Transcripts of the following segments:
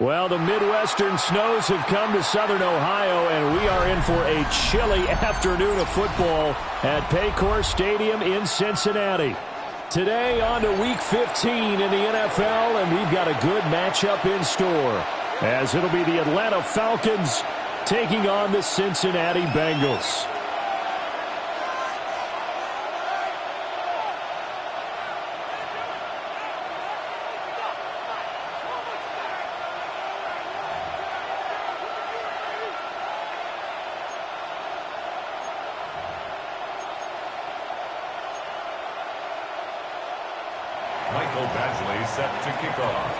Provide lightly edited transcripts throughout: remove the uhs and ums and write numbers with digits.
Well, the Midwestern snows have come to Southern Ohio, and we are in for a chilly afternoon of football at Paycor Stadium in Cincinnati. Today on to Week 15 in the NFL, and we've got a good matchup in store, as it'll be the Atlanta Falcons taking on the Cincinnati Bengals. Set to kick off.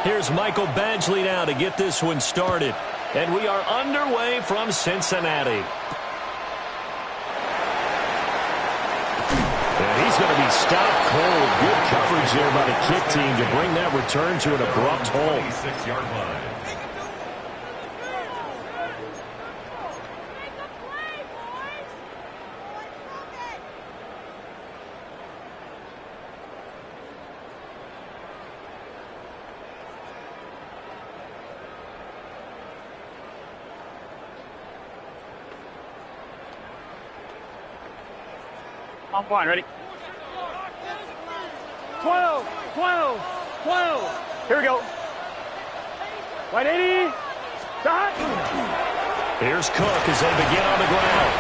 Here's Michael Badgley now to get this one started. And we are underway from Cincinnati. And he's going to be stopped cold. Good coverage there by the kick team to bring that return to an abrupt halt. 26-yard line. On point, ready? 12, 12, 12. Here we go. White 80. Stop. Here's Cook as they begin on the ground.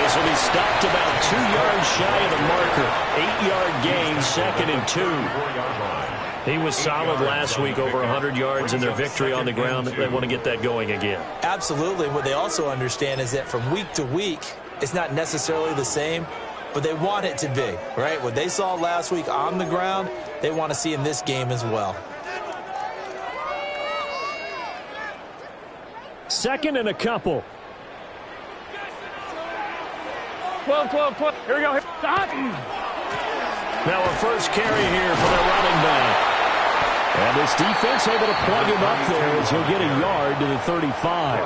This will be stopped about 2 yards shy of the marker. 8-yard gain, 2nd and 2. He was solid last week, over 100 yards in their victory on the ground. They want to get that going again. Absolutely. What they also understand is that from week to week, it's not necessarily the same, but they want it to be, right? What they saw last week on the ground, they want to see in this game as well. 2nd and a couple. 12, 12, 12. Here we go. Stop. Now a first carry here for their running back. And this defense able to plug him up there as he'll get a yard to the 35.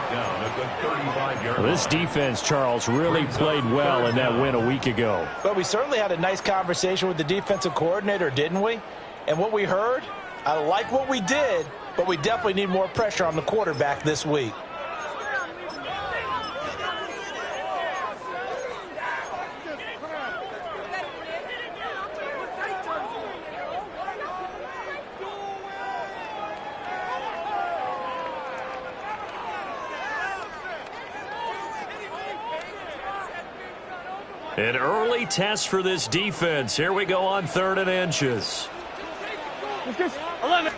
This defense, Charles, really played well in that win a week ago. But we certainly had a nice conversation with the defensive coordinator, didn't we? And what we heard, I like what we did, but we definitely need more pressure on the quarterback this week. An early test for this defense. Here we go on 3rd and inches. 11.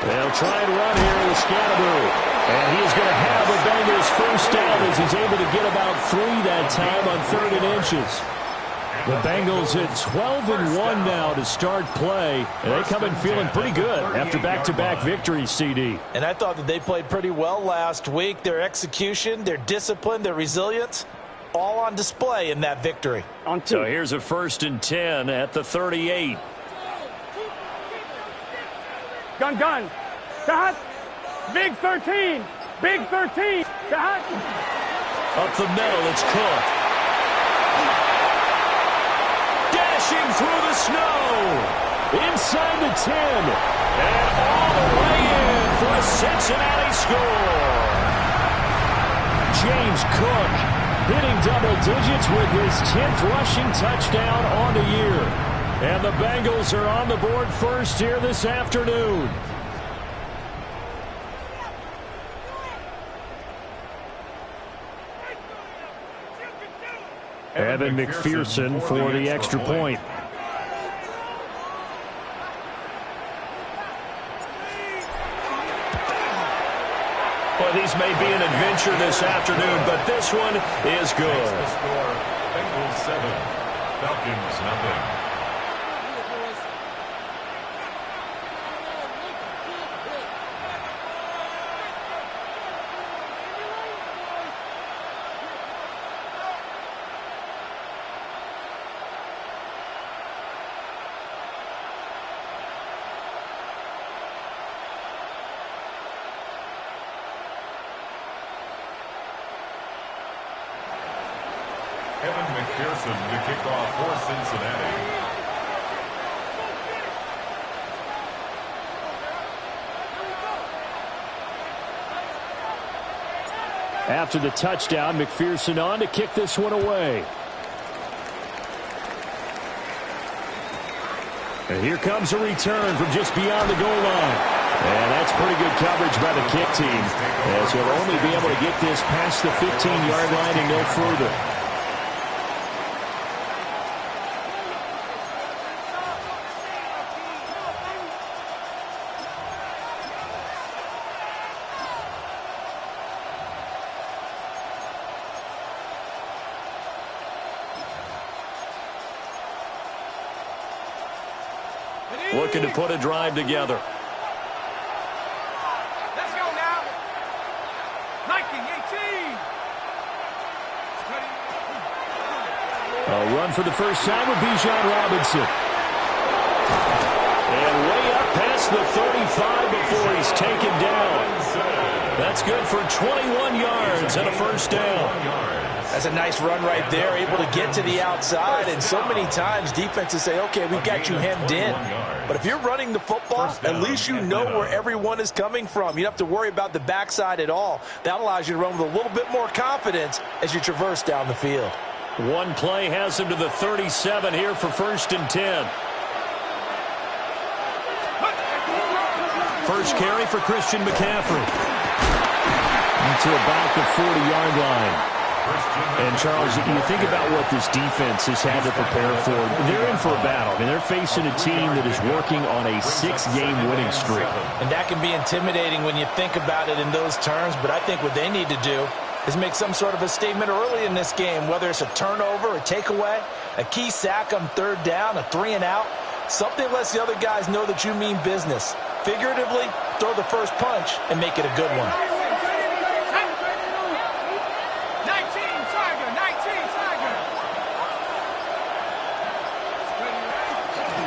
They'll try and run here with Scannaboo. And he is going to have a Bengals He's able to get about 3 that time on 3rd and inches. The Bengals at 12-1 now to start play. And they come in feeling pretty good after back-to-back victories, CD. And I thought that they played pretty well last week. Their execution, their discipline, their resilience, all on display in that victory. So here's a 1st and 10 at the 38. Gun. Shot. Big 13. Big 13. Shot. Up the middle, it's Cook. Dashing through the snow. Inside the 10. And all the way in for a Cincinnati score. James Cook hitting double digits with his 10th rushing touchdown on the year. And the Bengals are on the board first here this afternoon. Evan McPherson for the extra point. Well, these may be an adventure this afternoon, but this one is good. Bengals 7, Falcons nothing. Evan McPherson to kick off for Cincinnati. After the touchdown, McPherson on to kick this one away. And here comes a return from just beyond the goal line. And that's pretty good coverage by the kick team, as he'll only be able to get this past the 15-yard line and no further. Looking to put a drive together. Let's go now. 19-18. A run for the first time with Bijan Robinson. And way up past the 35 before he's taken down. That's good for 21 yards and a first down. That's a nice run right there, able to get to the outside. And so many times defenses say, okay, we got you hemmed in. But if you're running the football, at least you know where everyone is coming from. You don't have to worry about the backside at all. That allows you to run with a little bit more confidence as you traverse down the field. One play has him to the 37 here for 1st and 10. First carry for Christian McCaffrey. To about the 40-yard line. And, Charles, you think about what this defense has had to prepare for. They're in for a battle. I mean, they're facing a team that is working on a 6-game winning streak. And that can be intimidating when you think about it in those terms. But I think what they need to do is make some sort of a statement early in this game, whether it's a turnover, a takeaway, a key sack on 3rd down, a 3-and-out. Something lets the other guys know that you mean business. Figuratively, throw the first punch and make it a good one.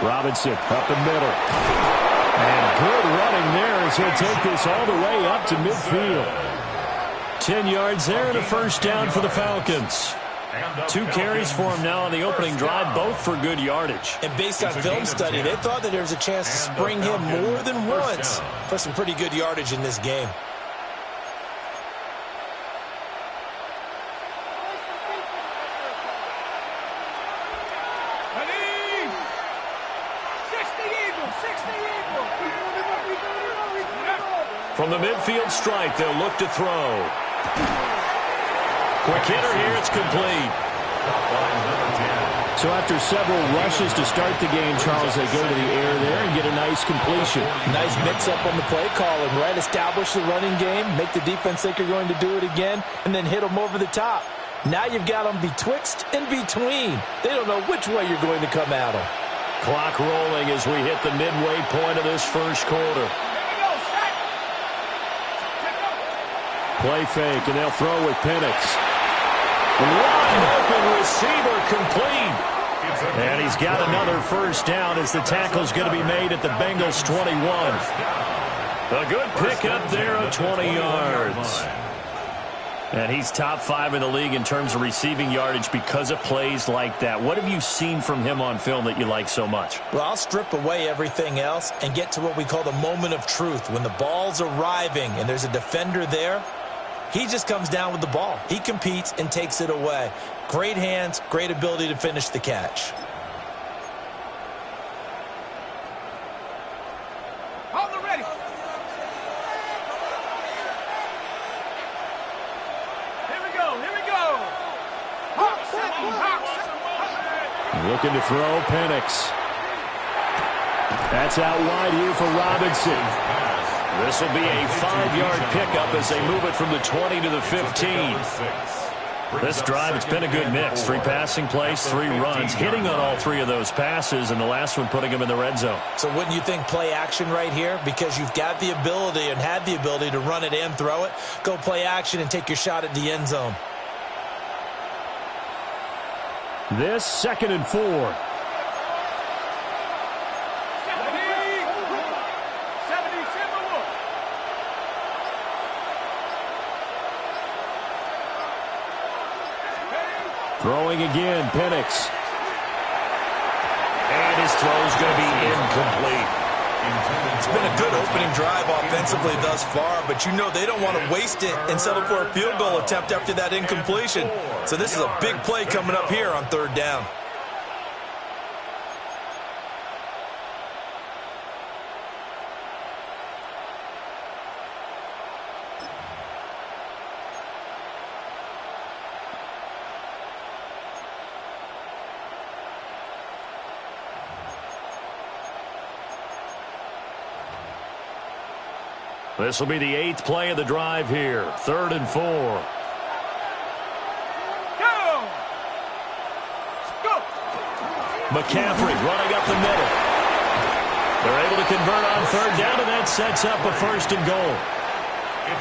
Robinson up the middle. And good running there as he'll take this all the way up to midfield. 10 yards there and a first down for the Falcons. 2 carries for him now on the opening drive, both for good yardage. And based on film study, they thought that there was a chance to spring him more than once for some pretty good yardage in this game. From the midfield stripe, they'll look to throw. Quick hitter here, it's complete. So after several rushes to start the game, Charles, they go to the air there and get a nice completion. Nice mix-up on the play calling, right? Establish the running game, make the defense think you're going to do it again, and then hit them over the top. Now you've got them betwixt and between. They don't know which way you're going to come at them. Clock rolling as we hit the midway point of this first quarter. Play fake, and they'll throw with Penix. Wide open receiver complete. And he's got another first down as the tackle's going to be made at the Bengals 21. A good pickup there of 20 yards. And he's top 5 in the league in terms of receiving yardage because of plays like that. What have you seen from him on film that you like so much? Well, I'll strip away everything else and get to what we call the moment of truth. When the ball's arriving and there's a defender there, he just comes down with the ball. He competes and takes it away. Great hands, great ability to finish the catch. Hold the ready. Here we go. Looking to throw, Penix. That's out wide here for Robinson. This will be a 5-yard pickup as they move it from the 20 to the 15. This drive, it's been a good mix. 3 passing plays, 3 runs, hitting on all 3 of those passes, and the last one putting them in the red zone. So wouldn't you think play action right here? Because you've got the ability and had the ability to run it and throw it. Go play action and take your shot at the end zone. This 2nd and 4. Throwing again, Penix. And his throw's going to be incomplete. It's been a good opening drive offensively thus far, but you know they don't want to waste it and settle for a field goal attempt after that incompletion. So this is a big play coming up here on 3rd down. This will be the 8th play of the drive here. 3rd and 4. Go! McCaffrey running up the middle. They're able to convert on 3rd down, and that sets up a 1st and goal.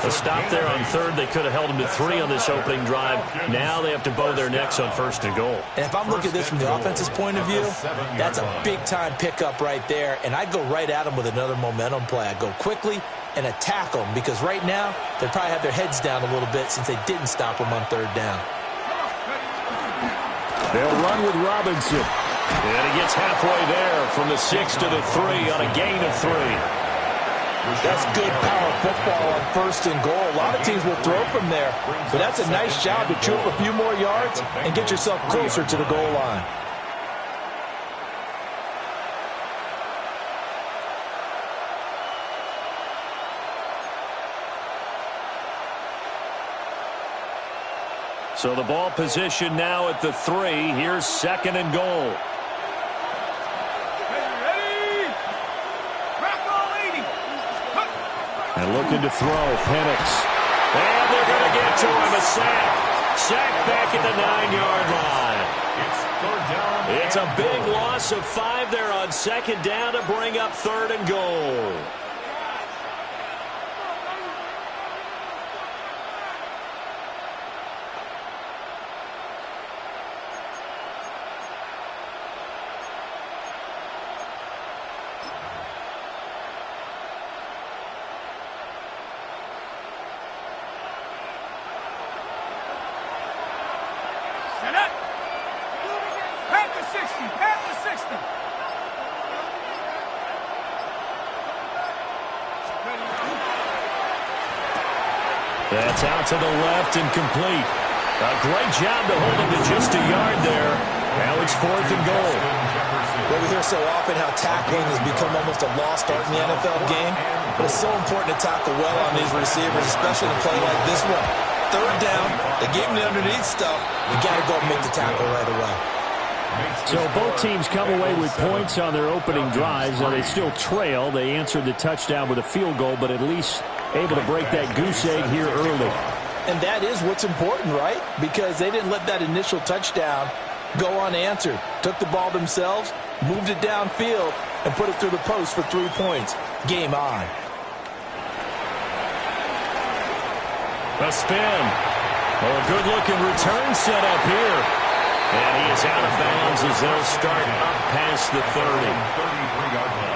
A stop there on 3rd. They could have held them to 3 on this opening drive. Now they have to bow their necks on 1st and goal. And if I'm looking at this from the offense's point of view, that's a big-time pickup right there. And I'd go right at them with another momentum play. I'd go quickly and attack them, because right now they probably have their heads down a little bit since they didn't stop them on 3rd down. They'll run with Robinson. And he gets halfway there from the 6 to the 3 on a gain of 3. That's good power football on 1st and goal. A lot of teams will throw from there, but that's a nice job to chew up a few more yards and get yourself closer to the goal line. So the ball position now at the 3. Here's 2nd and goal. And looking to throw, Penix. And they're going to get to him, a sack. Sack back at the 9-yard line. It's a big loss of 5 there on 2nd down to bring up 3rd and goal. That's out to the left and complete. A great job to hold him to just a yard there. Now it's 4th and goal. Well, we hear so often how tackling has become almost a lost art in the NFL game, but it's so important to tackle well on these receivers, especially in a play like this one. 3rd down, they gave him the underneath stuff. You got to go and make the tackle right away. So both teams come away with points on their opening drives. Now they still trail. They answered the touchdown with a field goal, but at least able to break that goose egg here early. And that is what's important, right? Because they didn't let that initial touchdown go unanswered. Took the ball themselves, moved it downfield, and put it through the post for 3 points. Game on. A spin. Oh, a good-looking return set up here. And he is out of bounds as they'll start up past the 30. 33-yard line.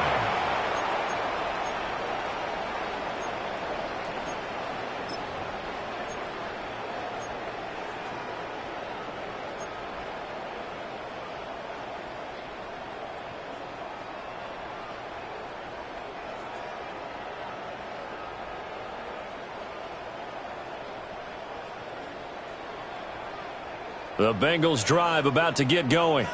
The Bengals drive about to get going.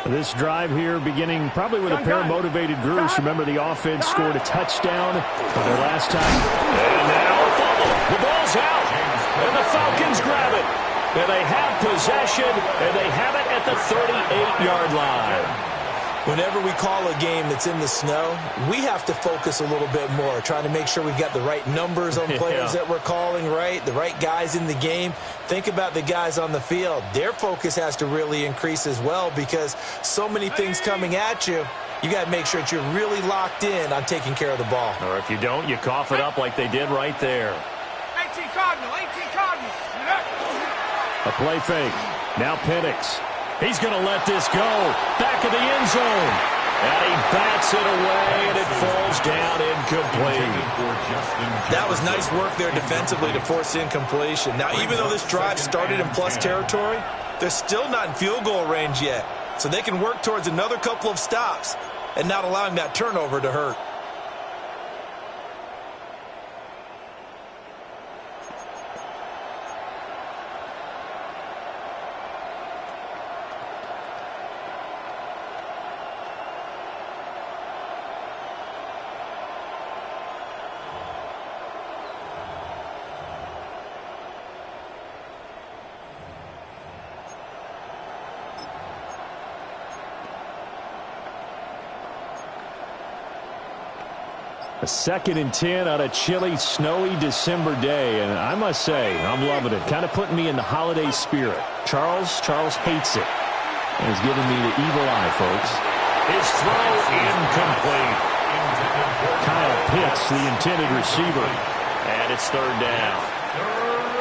This drive here beginning probably with a pair of motivated groups. Remember, the offense scored a touchdown for their last time. And now a fumble. The ball's out. And the Falcons grab it. And they have possession. And they have it at the 38-yard line. Whenever we call a game that's in the snow, we have to focus a little bit more, trying to make sure we've got the right numbers on players that we're calling right, the right guys in the game. Think about the guys on the field. Their focus has to really increase as well because so many things coming at you. You got to make sure that you're really locked in on taking care of the ball. Or if you don't, you cough it up like they did right there. 18 Cardinals, 18 Cardinals. A play fake. Now Penix. He's going to let this go. Back of the end zone. And he bats it away, and it falls down incomplete. That was nice work there defensively to force incompletion. Now, even though this drive started in plus territory, they're still not in field goal range yet. So they can work towards another couple of stops and not allowing that turnover to hurt. A 2nd and 10 on a chilly, snowy December day. And I must say, I'm loving it. Kind of putting me in the holiday spirit. Charles hates it. And he's giving me the evil eye, folks. His throw incomplete. Kyle Pitts, the intended receiver. And it's 3rd down.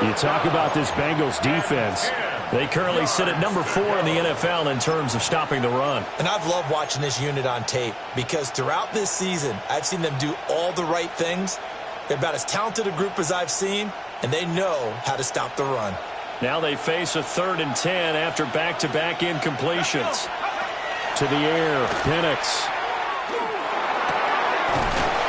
You talk about this Bengals defense. They currently sit at number 4 in the NFL in terms of stopping the run. And I've loved watching this unit on tape because throughout this season, I've seen them do all the right things. They're about as talented a group as I've seen, and they know how to stop the run. Now they face a 3rd and 10 after back-to-back incompletions. To the air, Penix.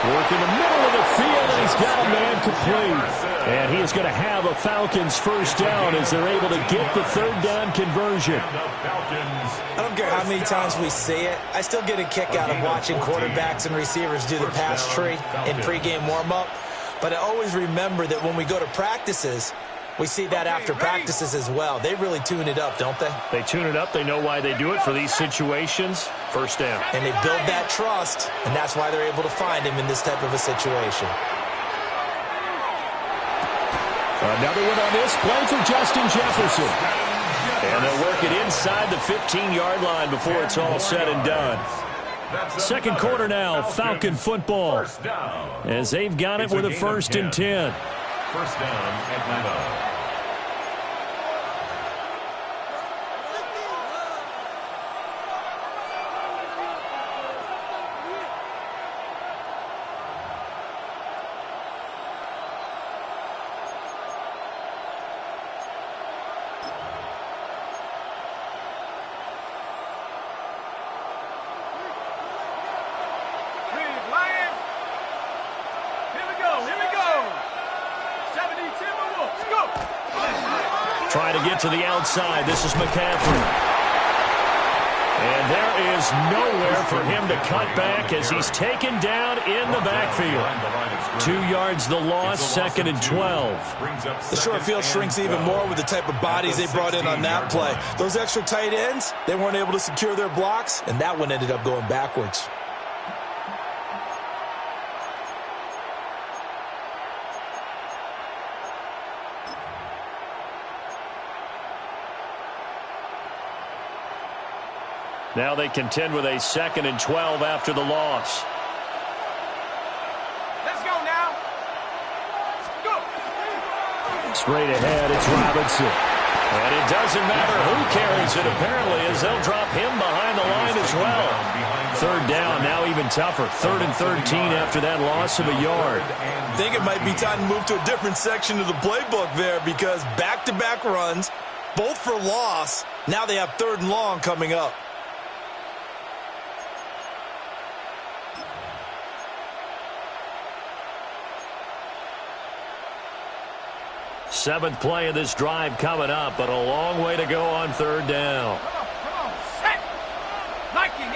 Work in the middle of the field, and he's got a man complete. And he is going to have a Falcons first down as they're able to get the 3rd down conversion. I don't care how many times we see it. I still get a kick out of watching quarterbacks and receivers do the pass tree in pregame warm-up. But I always remember that when we go to practices, we see that after practices as well. They really tune it up, don't they? They tune it up. They know why they do it for these situations. First down. And they build that trust, and that's why they're able to find him in this type of a situation. Another one on this play for Justin Jefferson. And they'll work it inside the 15-yard line before it's all said and done. 2nd quarter now, Falcon football. As they've got it with a 1st and 10. First down, Atlanta. Trying to get to the outside. This is McCaffrey. And there is nowhere for him to cut back as he's taken down in the backfield. 2 yards the loss, 2nd and 12. The short field shrinks even more with the type of bodies they brought in on that play. Those extra tight ends, they weren't able to secure their blocks, and that one ended up going backwards. Now they contend with a 2nd and 12 after the loss. Let's go now. Go. Straight ahead, it's Robinson. And it doesn't matter who carries it, apparently, as they'll drop him behind the line as well. 3rd down, now even tougher. 3rd and 13 after that loss of a yard. I think it might be time to move to a different section of the playbook there because back-to-back runs, both for loss. Now they have 3rd and long coming up. Seventh play of this drive coming up, but a long way to go on 3rd down. Come on, set. Liking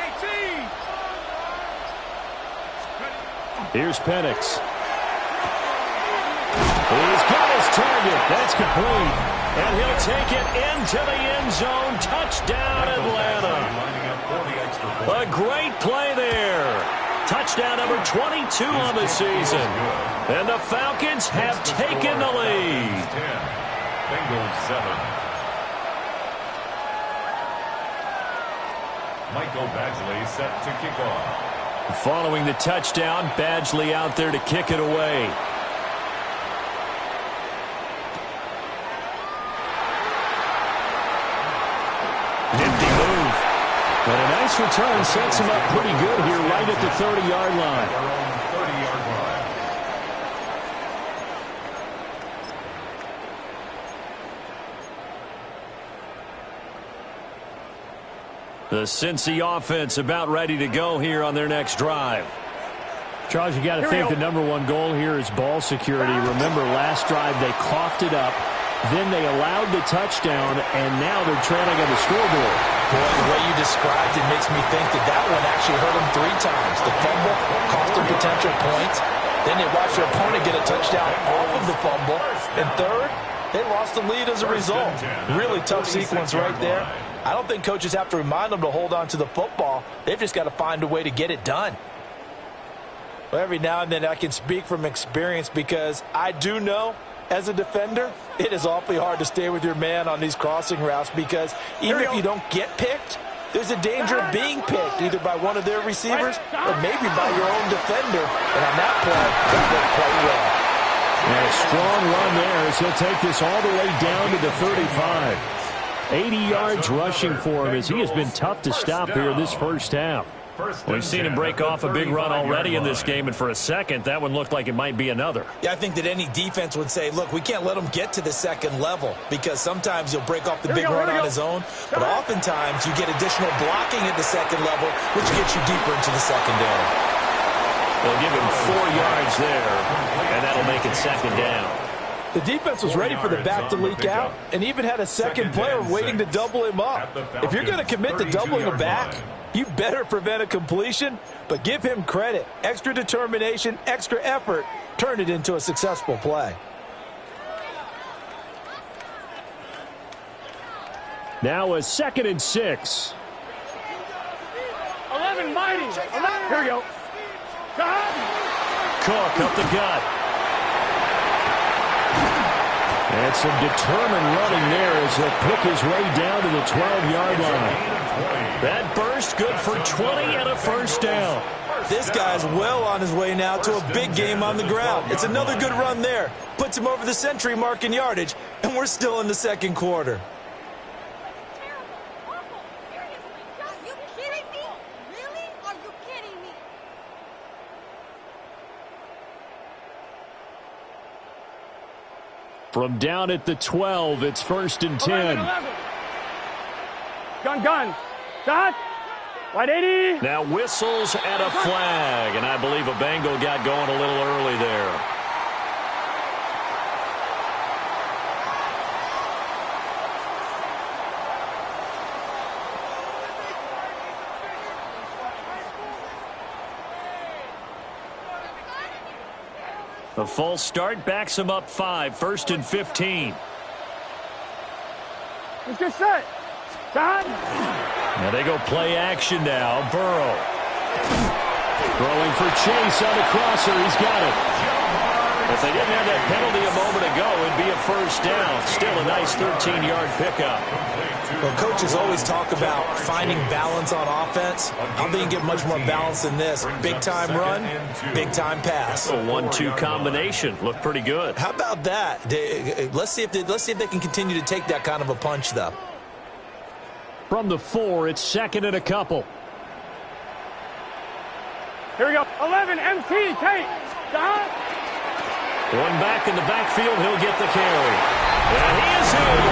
18. Here's Penix. He's got his target. That's complete. And he'll take it into the end zone. Touchdown, Atlanta. A great play there. Touchdown number 22 on the season. And the Falcons have taken the lead. Bengals 7. Michael Badgley set to kick off. Following the touchdown, Badgley out there to kick it away. Nifty move. And a nice return sets him up pretty good here right at the 30-yard line. Their own 30-yard line. The Cincy offense about ready to go here on their next drive. Charles, you got to think the #1 goal here is ball security. Remember, last drive they coughed it up. Then they allowed the touchdown, and now they're trailing on the scoreboard. Boy, the way you described it makes me think that one actually hurt them 3 times. The fumble cost them potential points. Then they watched their opponent get a touchdown off of the fumble. And third, they lost the lead as a result. Really tough sequence right there. I don't think coaches have to remind them to hold on to the football. They've just got to find a way to get it done. Well, every now and then I can speak from experience because I do know, as a defender, it is awfully hard to stay with your man on these crossing routes because even if you don't get picked, there's a danger of being picked either by one of their receivers or maybe by your own defender. And on that play, that worked quite well. And a strong run there as he'll take this all the way down to the 35. 80 yards rushing for him as he has been tough to stop here in this first half. We've seen him break off a big run already in this game, and for a second, that one looked like it might be another. Yeah, I think that any defense would say, look, we can't let him get to the second level because sometimes he'll break off the big run on his own, but oftentimes you get additional blocking at the second level, which gets you deeper into the secondary. They'll give him 4 yards there, and that'll make it 2nd down. The defense was ready for the back to leak out and even had a second player waiting to double him up. If you're going to commit to doubling a back, you better prevent a completion, but give him credit. Extra determination, extra effort, turn it into a successful play. Now a 2nd and 6. 11 mighty. 11. Here we go. Cook up the gut. And some determined running there as he'll pick his way down to the 12-yard line. That burst good for 20 and a 1st down. This guy's well on his way now to a big game on the ground. It's another good run there. Puts him over the century mark in yardage, and we're still in the 2nd quarter. Are you kidding me? Really? Are you kidding me? From down at the 12, it's 1st and 10. 11. Gun. Dot. Wide 80. Now whistles and a flag, and I believe a Bengal got going a little early there. The false start backs him up 5, 1st and 15. Let's get set. Time. Now they go play action now. Burrow. Throwing for Chase on the crosser. He's got it. If they didn't have that penalty a moment ago, it'd be a first down. Still a nice 13-yard pickup. Well, coaches always talk about finding balance on offense. I don't think you get much more balance than this. Big-time run, big-time pass. A 1-2 combination. Looked pretty good. How about that? Let's see if they can continue to take that kind of a punch, though. From the 4, it's 2nd and a couple. Here we go. 11 MT. Kate. Stop. One back in the backfield. He'll get the carry. And he is in.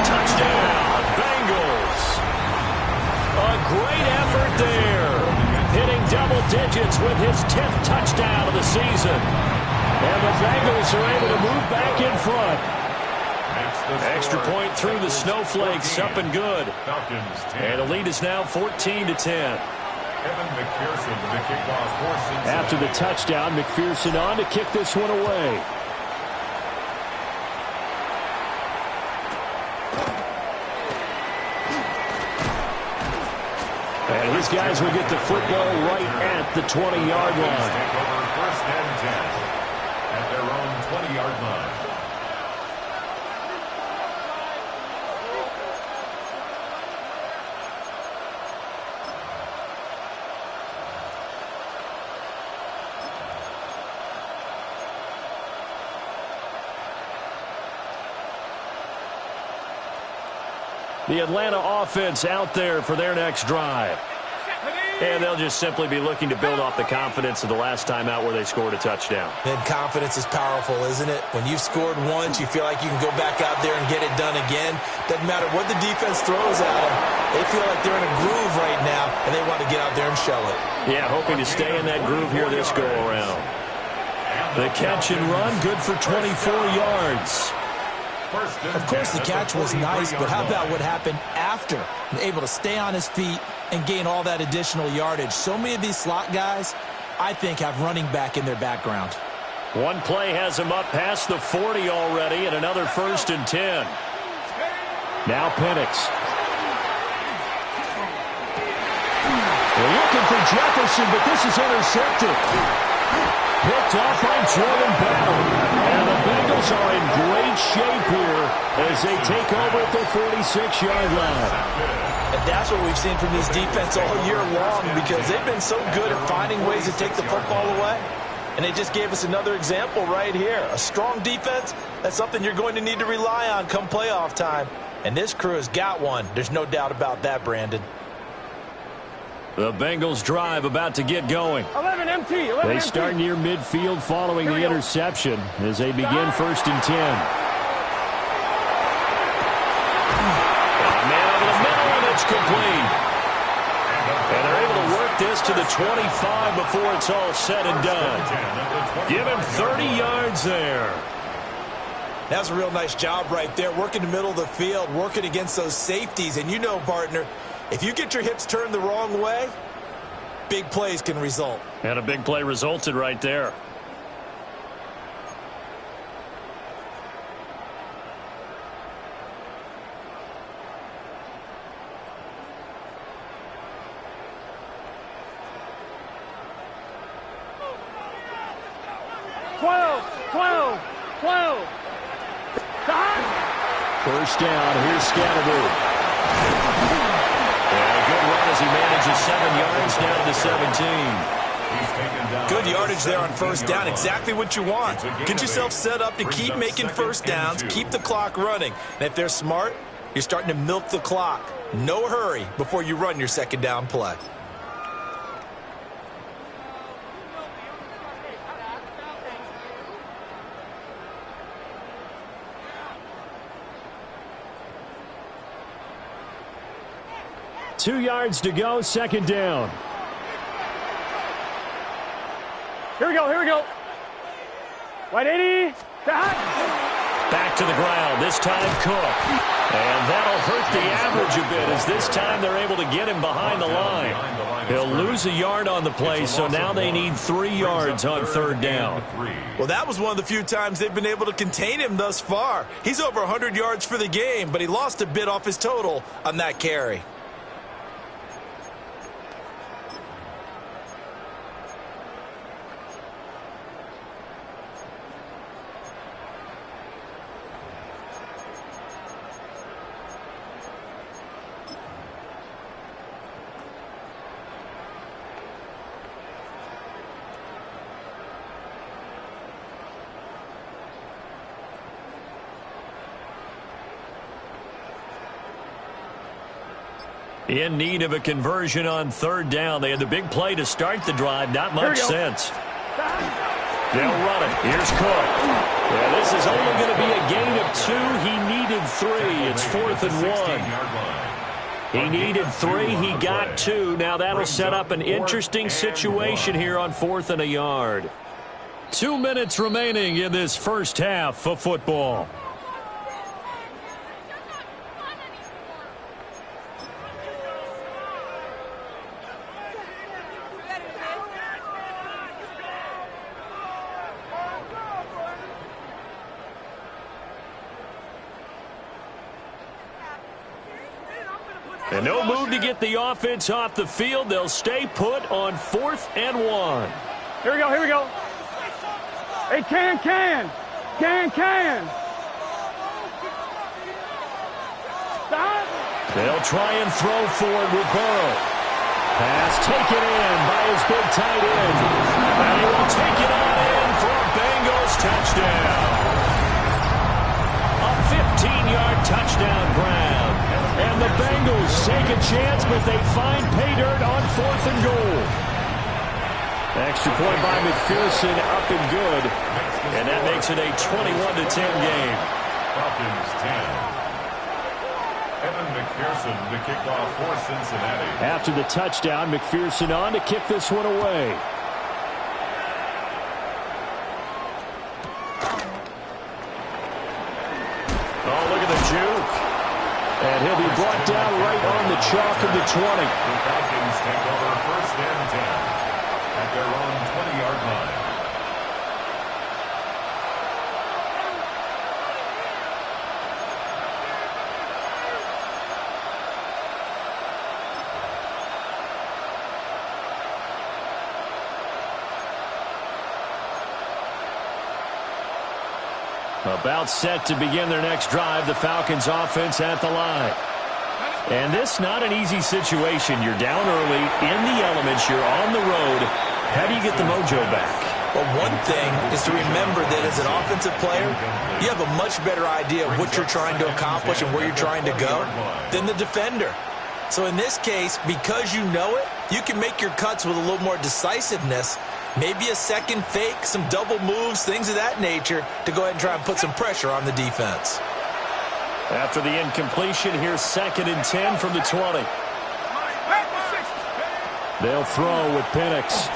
Touchdown, Bengals. A great effort there. Hitting double digits with his 10th touchdown of the season. And the Bengals are able to move back in front. Extra point through the snowflakes. Up and good. And the lead is now 14-10. After the touchdown, McPherson on to kick this one away. And his guys will get the football right at the 20-yard line. First and 10 at their own 20-yard line. The Atlanta offense out there for their next drive. And they'll just simply be looking to build off the confidence of the last time out where they scored a touchdown. And confidence is powerful, isn't it? When you've scored once, you feel like you can go back out there and get it done again. Doesn't matter what the defense throws at them. They feel like they're in a groove right now, and they want to get out there and show it. Yeah, hoping to stay in that groove here this go-around. The catch and run, good for 24 yards. Of course, the catch was nice, but how about what happened after? Able to stay on his feet and gain all that additional yardage. So many of these slot guys, I think, have running back in their background. One play has him up past the 40 already, and another 1st and 10. Now Penix. They're looking for Jefferson, but this is intercepted. Picked off by Jordan Battle. And the Bengals are in great shape here as they take over at their 46-yard line. And that's what we've seen from this defense all year long, because they've been so good at finding ways to take the football away. And they just gave us another example right here. A strong defense, that's something you're going to need to rely on come playoff time. And this crew has got one. There's no doubt about that, Brandon. The Bengals drive about to get going. 11 MT. 11 They start near midfield following the interception as they begin 1st and 10. Man over the middle, and it's complete. And they're able to work this to the 25 before it's all said and done. Give him 30 yards there. That's a real nice job right there, working the middle of the field, working against those safeties. And you know, partner, if you get your hips turned the wrong way, big plays can result. And a big play resulted right there. First down, here's Scatterby. And a good run as he manages 7 yards down to 17. Good yardage there on first down, exactly what you want. Get yourself set up to keep making first downs, keep the clock running. And if they're smart, you're starting to milk the clock. No hurry before you run your second down play. Two yards to go, second down. Here we go. Wide 80. Back to the ground. This time Cook. And that'll hurt the average a bit as this time they're able to get him behind the line. He'll lose a yard on the play, so now they need 3 yards on third down. Well, that was one of the few times they've been able to contain him thus far. He's over 100 yards for the game, but he lost a bit off his total on that carry. In need of a conversion on third down. They had the big play to start the drive. Not much sense. They'll run it. Here's Cook. Yeah, this is only going to be a gain of 2. He needed 3. It's 4th and 1. He needed 3. He got 2. Now that'll set up an interesting situation here on 4th and a yard. 2 minutes remaining in this first half of football. And no move to get the offense off the field. They'll stay put on 4th and 1. Here we go, here we go. Hey, can. Stop. They'll try and throw forward with Burrow. Pass taken in by his big tight end. And he will take it on in for a Bengals touchdown. A 15-yard touchdown grab. And the Bengals take a chance, but they find pay dirt on 4th and goal. Extra point by McPherson, up and good. And that makes it a 21-10 game. Falcons 10. Evan McPherson to kick off for Cincinnati. After the touchdown, McPherson on to kick this one away. Oh, look at the juke. And he'll be brought down right on the chalk of the 20. The Falcons take over 1st and 10 at their own 20-yard line. About set to begin their next drive, the Falcons offense at the line. And this not an easy situation. You're down early, in the elements, you're on the road. How do you get the mojo back? Well, one thing is to remember that as an offensive player, you have a much better idea of what you're trying to accomplish and where you're trying to go than the defender. So in this case, because you know it, you can make your cuts with a little more decisiveness. Maybe a second fake, some double moves, things of that nature to go ahead and try and put some pressure on the defense. After the incompletion, here's 2nd and 10 from the 20. They'll throw with Penix.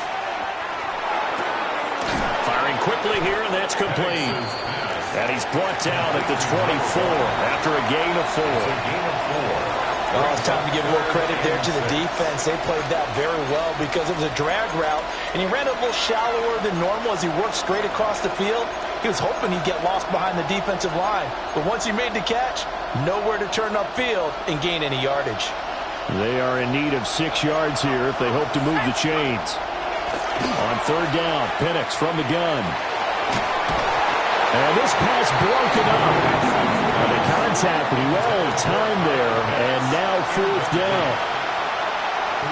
Firing quickly here, and that's complete. And he's brought down at the 24 after a gain of 4. Oh, it's time to give a little credit there to the defense. They played that very well because it was a drag route, and he ran a little shallower than normal as he worked straight across the field. He was hoping he'd get lost behind the defensive line, but once he made the catch, nowhere to turn upfield and gain any yardage. They are in need of 6 yards here if they hope to move the chains. On third down, Penix from the gun. And this pass broken up. The contact, but he well timed there, and now 4th down.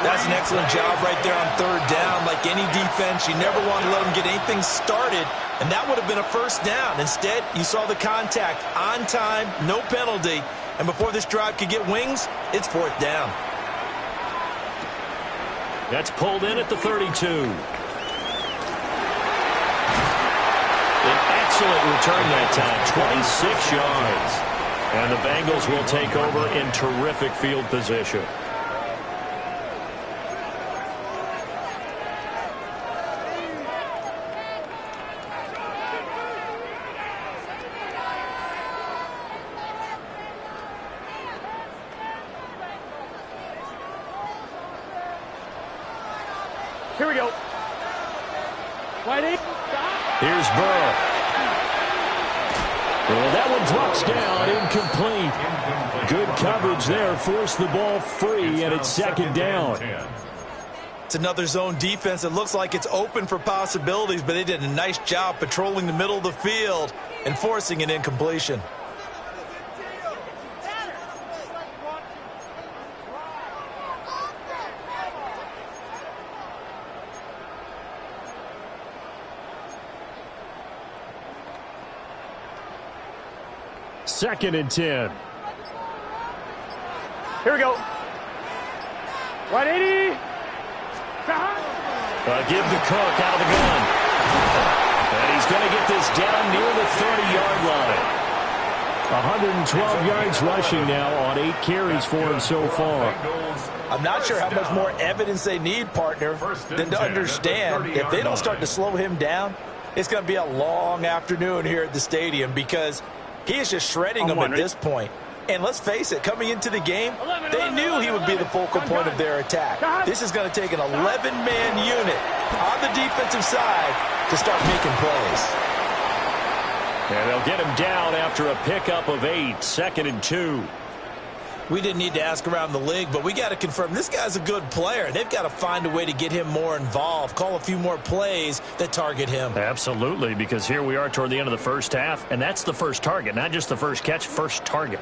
That's an excellent job right there on third down. Like any defense, you never want to let them get anything started, and that would have been a 1st down. Instead, you saw the contact on time, no penalty, and before this drive could get wings, it's 4th down. That's pulled in at the 32. Excellent return that time, 26 yards. And the Bengals will take over in terrific field position. Here we go. Whitey. Here's Burrow. Well, that one drops down, incomplete. Good coverage there, forced the ball free, and it's second down. It's another zone defense. It looks like it's open for possibilities, but they did a nice job patrolling the middle of the field and forcing an incompletion. Second and 10. Here we go. 180. Give to Cook out of the gun. And he's going to get this down near the 30-yard line. 112 yards rushing now on 8 carries for him so far. I'm not sure how much more evidence they need, partner, than to understand if they don't start to slow him down, it's going to be a long afternoon here at the stadium because he is just shredding them at this point. And let's face it, coming into the game, they knew he would be the focal point of their attack. This is going to take an 11-man unit on the defensive side to start making plays. And they'll get him down after a pickup of 8, second and 2. We didn't need to ask around the league, but we got to confirm this guy's a good player. They've got to find a way to get him more involved, call a few more plays that target him. Absolutely, because here we are toward the end of the first half, and that's the first target, not just the first catch, first target.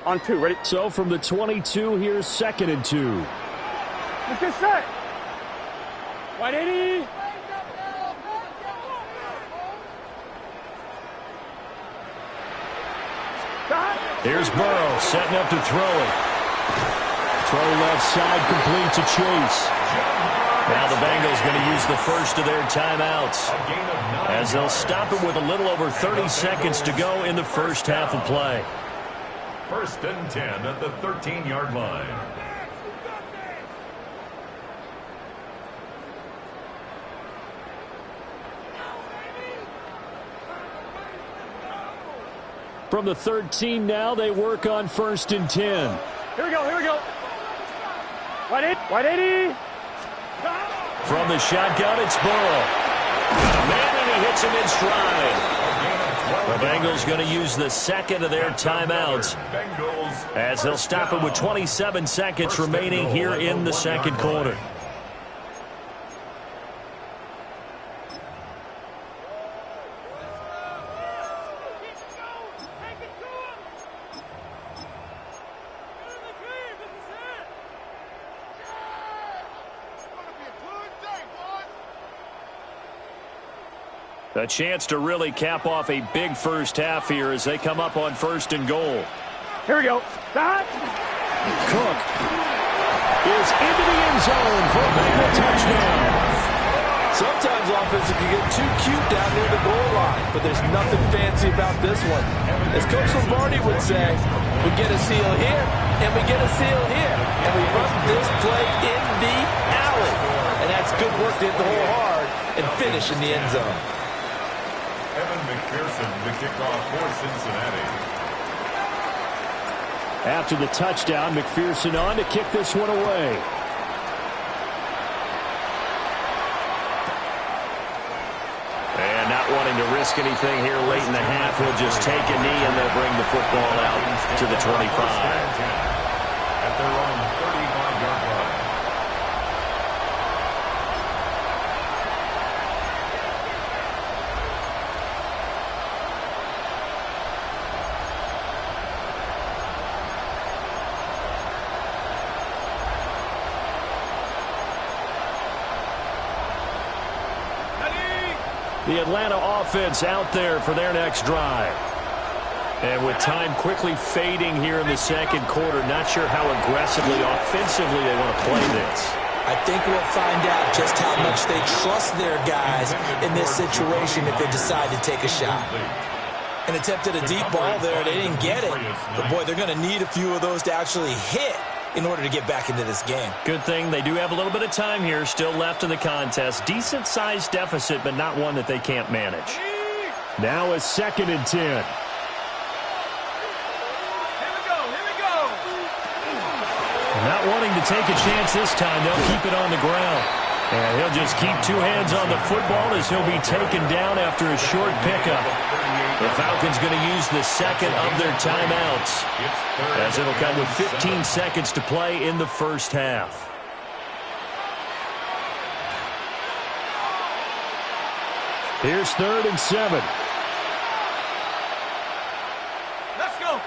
On 2, ready? So from the 22, here's second and 2. Let's get set. 180. Here's Burrow setting up to throw it. Throw left side complete to Chase. Now the Bengals going to use the first of their timeouts as they'll stop it with a little over 30 seconds to go in the first half of play. First and 10 at the 13-yard line. From the 13 now, they work on first and 10. Here we go, here we go. 180. From the shotgun, it's Burrow. Man, and he hits him in stride. The Bengals going to use the second of their timeouts as they'll stop it with 27 seconds remaining here in the second quarter. A chance to really cap off a big first half here as they come up on first and goal. Here we go. Cook is into the end zone for a Bengal touchdown. Sometimes offense can get too cute down near the goal line, but there's nothing fancy about this one. As Coach Lombardi would say, we get a seal here, and we get a seal here, and we run this play in the alley. And that's good work to hit the hole hard and finish in the end zone. Evan McPherson, the kickoff for Cincinnati. After the touchdown, McPherson on to kick this one away. And not wanting to risk anything here late in the half, he'll just take a knee and they'll bring the football out to the 25. At their own 35-yard line. The Atlanta offense out there for their next drive. And with time quickly fading here in the second quarter, not sure how aggressively, offensively they want to play this. I think we'll find out just how much they trust their guys in this situation if they decide to take a shot. An attempt at a deep ball there, they didn't get it. But, boy, they're going to need a few of those to actually hit in order to get back into this game. Good thing they do have a little bit of time here still left in the contest. Decent-sized deficit, but not one that they can't manage. Now a second and 10. Not wanting to take a chance this time, they'll keep it on the ground. And he'll just keep two hands on the football as he'll be taken down after a short pickup. The Falcons going to use the second of their timeouts, as it'll come with 15 seconds to play in the first half. Here's 3rd and 7. Let's go.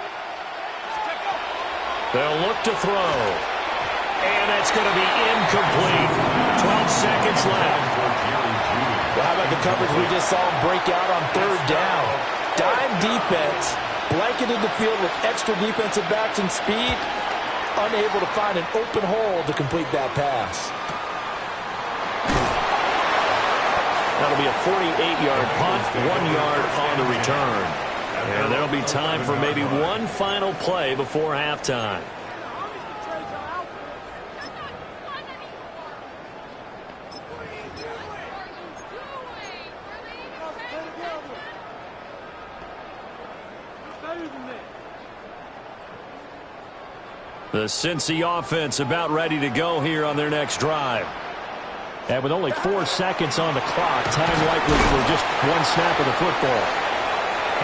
They'll look to throw. And that's going to be incomplete. 12 seconds left. Well, how about the coverage we just saw him break out on 3rd down? Dime defense, blanketed the field with extra defensive backs and speed, unable to find an open hole to complete that pass. That'll be a 48-yard punt, 1 yard on the return. And there'll be time for maybe one final play before halftime. The Cincy offense about ready to go here on their next drive. And with only 4 seconds on the clock, time likely for just one snap of the football.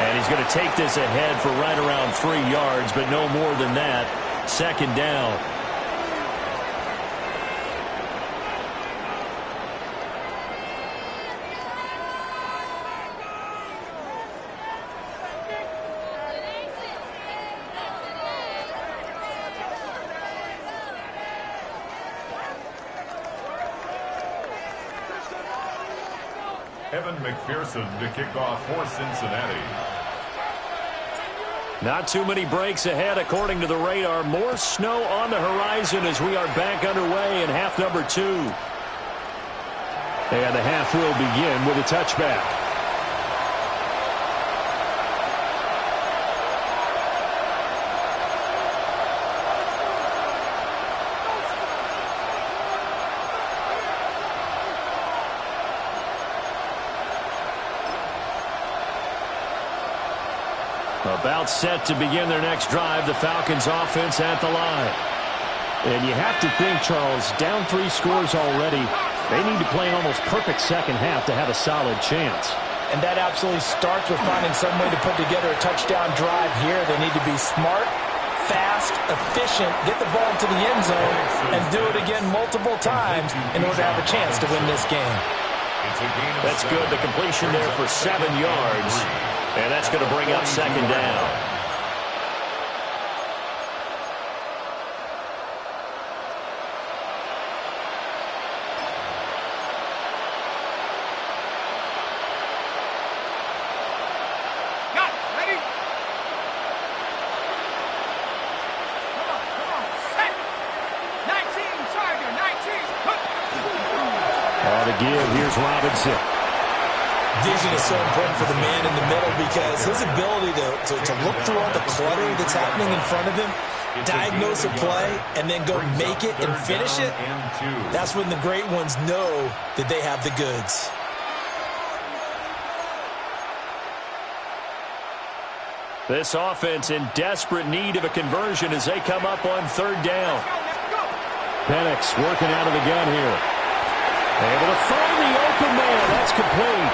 And he's going to take this ahead for right around 3 yards, but no more than that. 2nd down. McPherson to kick off for Cincinnati. Not too many breaks ahead according to the radar. More snow on the horizon as we are back underway in half number 2. And the half will begin with a touchback. About set to begin their next drive, the Falcons offense at the line. And you have to think, Charles, down 3 scores already. They need to play an almost perfect second half to have a solid chance. And that absolutely starts with finding some way to put together a touchdown drive here. They need to be smart, fast, efficient, get the ball into the end zone, and do it again multiple times in order to have a chance to win this game. That's good. The completion there for 7 yards. And that's going to bring up 2nd down. Here's Robinson. Vision is so important for the man in the middle because his ability to look through all the clutter that's happening in front of him, diagnose a play, and then go make it and finish it, that's when the great ones know that they have the goods. This offense in desperate need of a conversion as they come up on 3rd down. Penix working out of the gun here. Able to find the open man. That's complete.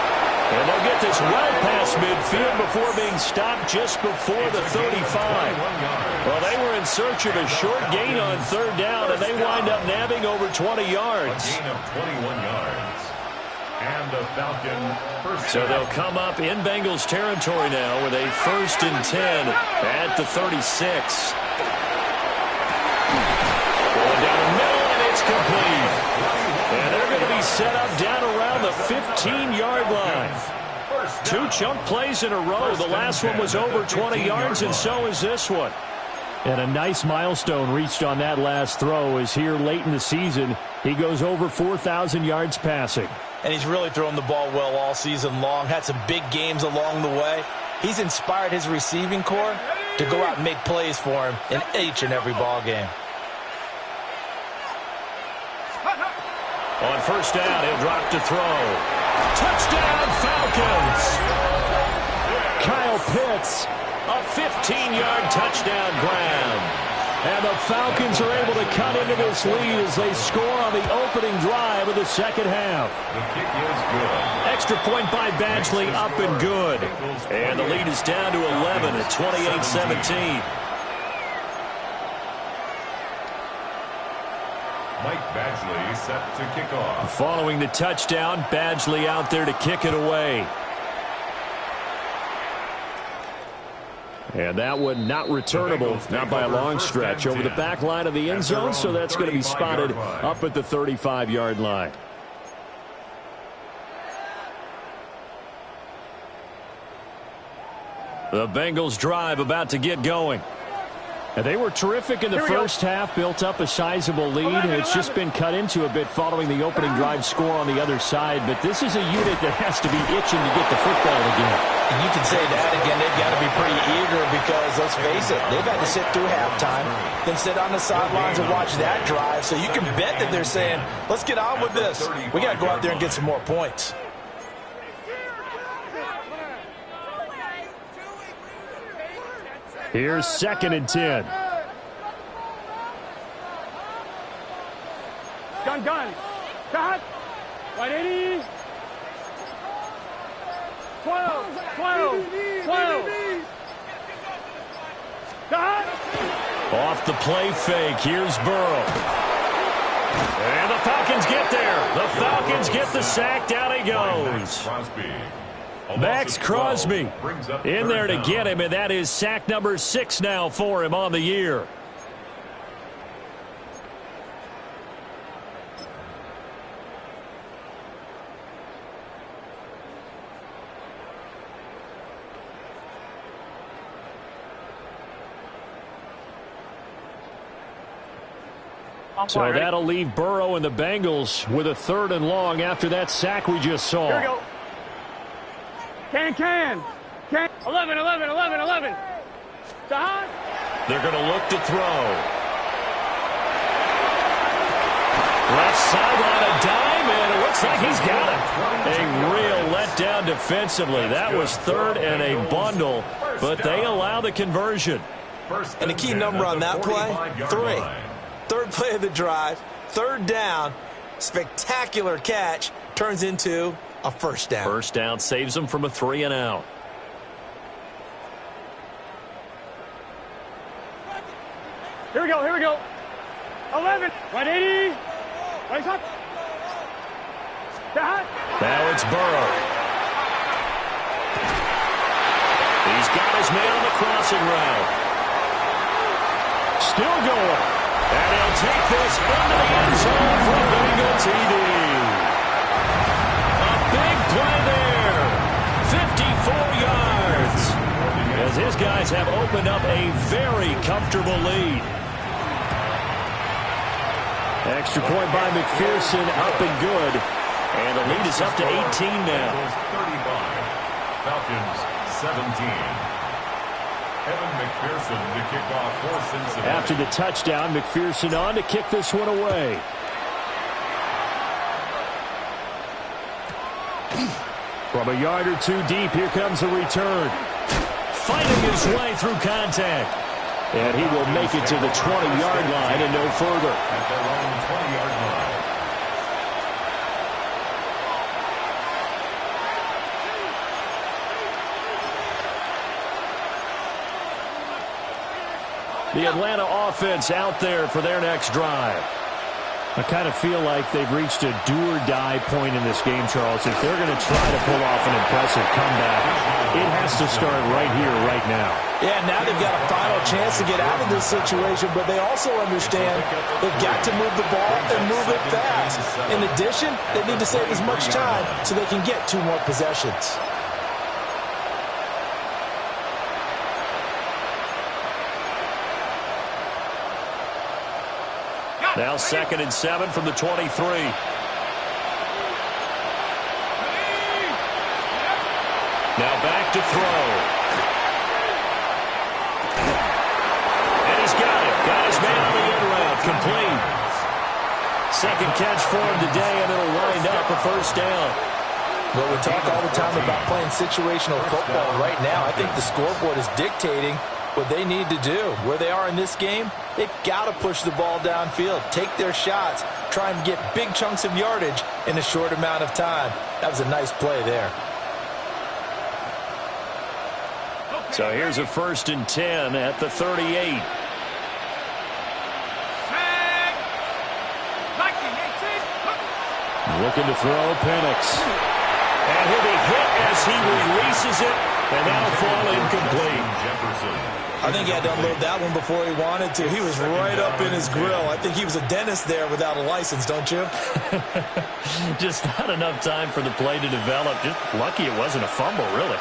And they'll get this well past midfield before being stopped just before the 35. Well, they were in search of a short gain on 3rd down, and they wind up nabbing over 20 yards. A gain of 21 yards. And the Falcon first. So they'll come up in Bengals territory now with a 1st and 10 at the 36. Going down the middle, and it's complete. And they're going to be set up down around the 15-yard line. 2 chunk plays in a row. The last one was over 20 yards, and so is this one. And a nice milestone reached on that last throw is here late in the season. He goes over 4,000 yards passing. And he's really thrown the ball well all season long. Had some big games along the way. He's inspired his receiving corps to go out and make plays for him in each and every ball game. On 1st down, he'll drop to throw. Touchdown, Falcons! Kyle Pitts, a 15-yard touchdown grab. And the Falcons are able to cut into this lead as they score on the opening drive of the second half. The kick is good. Extra point by Badgley, up and good. And the lead is down to 11 at 28-17. Mike Badgley set to kick off. Following the touchdown, Badgley out there to kick it away. And that one not returnable, not by a long stretch, over the back line of the end zone, so that's going to be spotted up at the 35-yard line. The Bengals drive about to get going. And they were terrific in the first half, built up a sizable lead. It's just been cut into a bit following the opening drive score on the other side. But this is a unit that has to be itching to get the football again. And you can say that again. They've got to be pretty eager because, let's face it, they've had to sit through halftime, then sit on the sidelines and watch that drive. So you can bet that they're saying, let's get on with this. We got to go out there and get some more points. Here's 2nd and 10. Gun. Cut. 180. 12. Cut. Off the play fake. Here's Burrow. And the Falcons get there. The Falcons get the sack. Down he goes. Max Crosby in there to get him, and that is sack number 6 now for him on the year. So that'll leave Burrow and the Bengals with a 3rd and long after that sack we just saw. Here we go. Can. 11. Sahad. They're going to look to throw. Left sideline, a dime, and it looks like he's got it. A real letdown defensively. That was 3rd and a bundle, but they allow the conversion. And the key number on that play, 3. 3rd play of the drive, 3rd down, spectacular catch, turns into a 1st down. 1st down saves them from a 3 and out. Here we go. 11. 180. Right up. Now it's Burrow. He's got his man on the crossing route. Still going. And he'll take this into the end zone for a Bengal TD. A big play there. 54 yards. As his guys have opened up a very comfortable lead. Extra point by McPherson, up and good. And the lead is up to 18 now. 35. Falcons 17. Evan McPherson to kick off for Cincinnati. After the touchdown, McPherson on to kick this one away. From a yard or two deep, here comes a return. Fighting his way through contact. And he will make it to the 20-yard line and no further. At their own 20-yard line. The Atlanta offense out there for their next drive. I kind of feel like they've reached a do-or-die point in this game, Charles. If they're going to try to pull off an impressive comeback, it has to start right here, right now. Yeah, now they've got a final chance to get out of this situation, but they also understand they've got to move the ball and move it fast. In addition, they need to save as much time so they can get 2 more possessions. Now 2nd and 7 from the 23. Now back to throw. And he's got it. Got his man on the end route. Complete. 2nd catch for him today, and it'll wind up a 1st down. Well, we talk all the time about playing situational football. Right now, I think the scoreboard is dictating what they need to do. Where they are in this game, they've got to push the ball downfield, take their shots, try and get big chunks of yardage in a short amount of time. That was a nice play there. So here's a 1st and 10 at the 38. Looking to throw, Penix. And he'll be hit as he releases it, and that'll fall incomplete. I think he had to unload that one before he wanted to. He was right up in his grill. I think he was a dentist there without a license, don't you? Just not enough time for the play to develop. Just lucky it wasn't a fumble, really.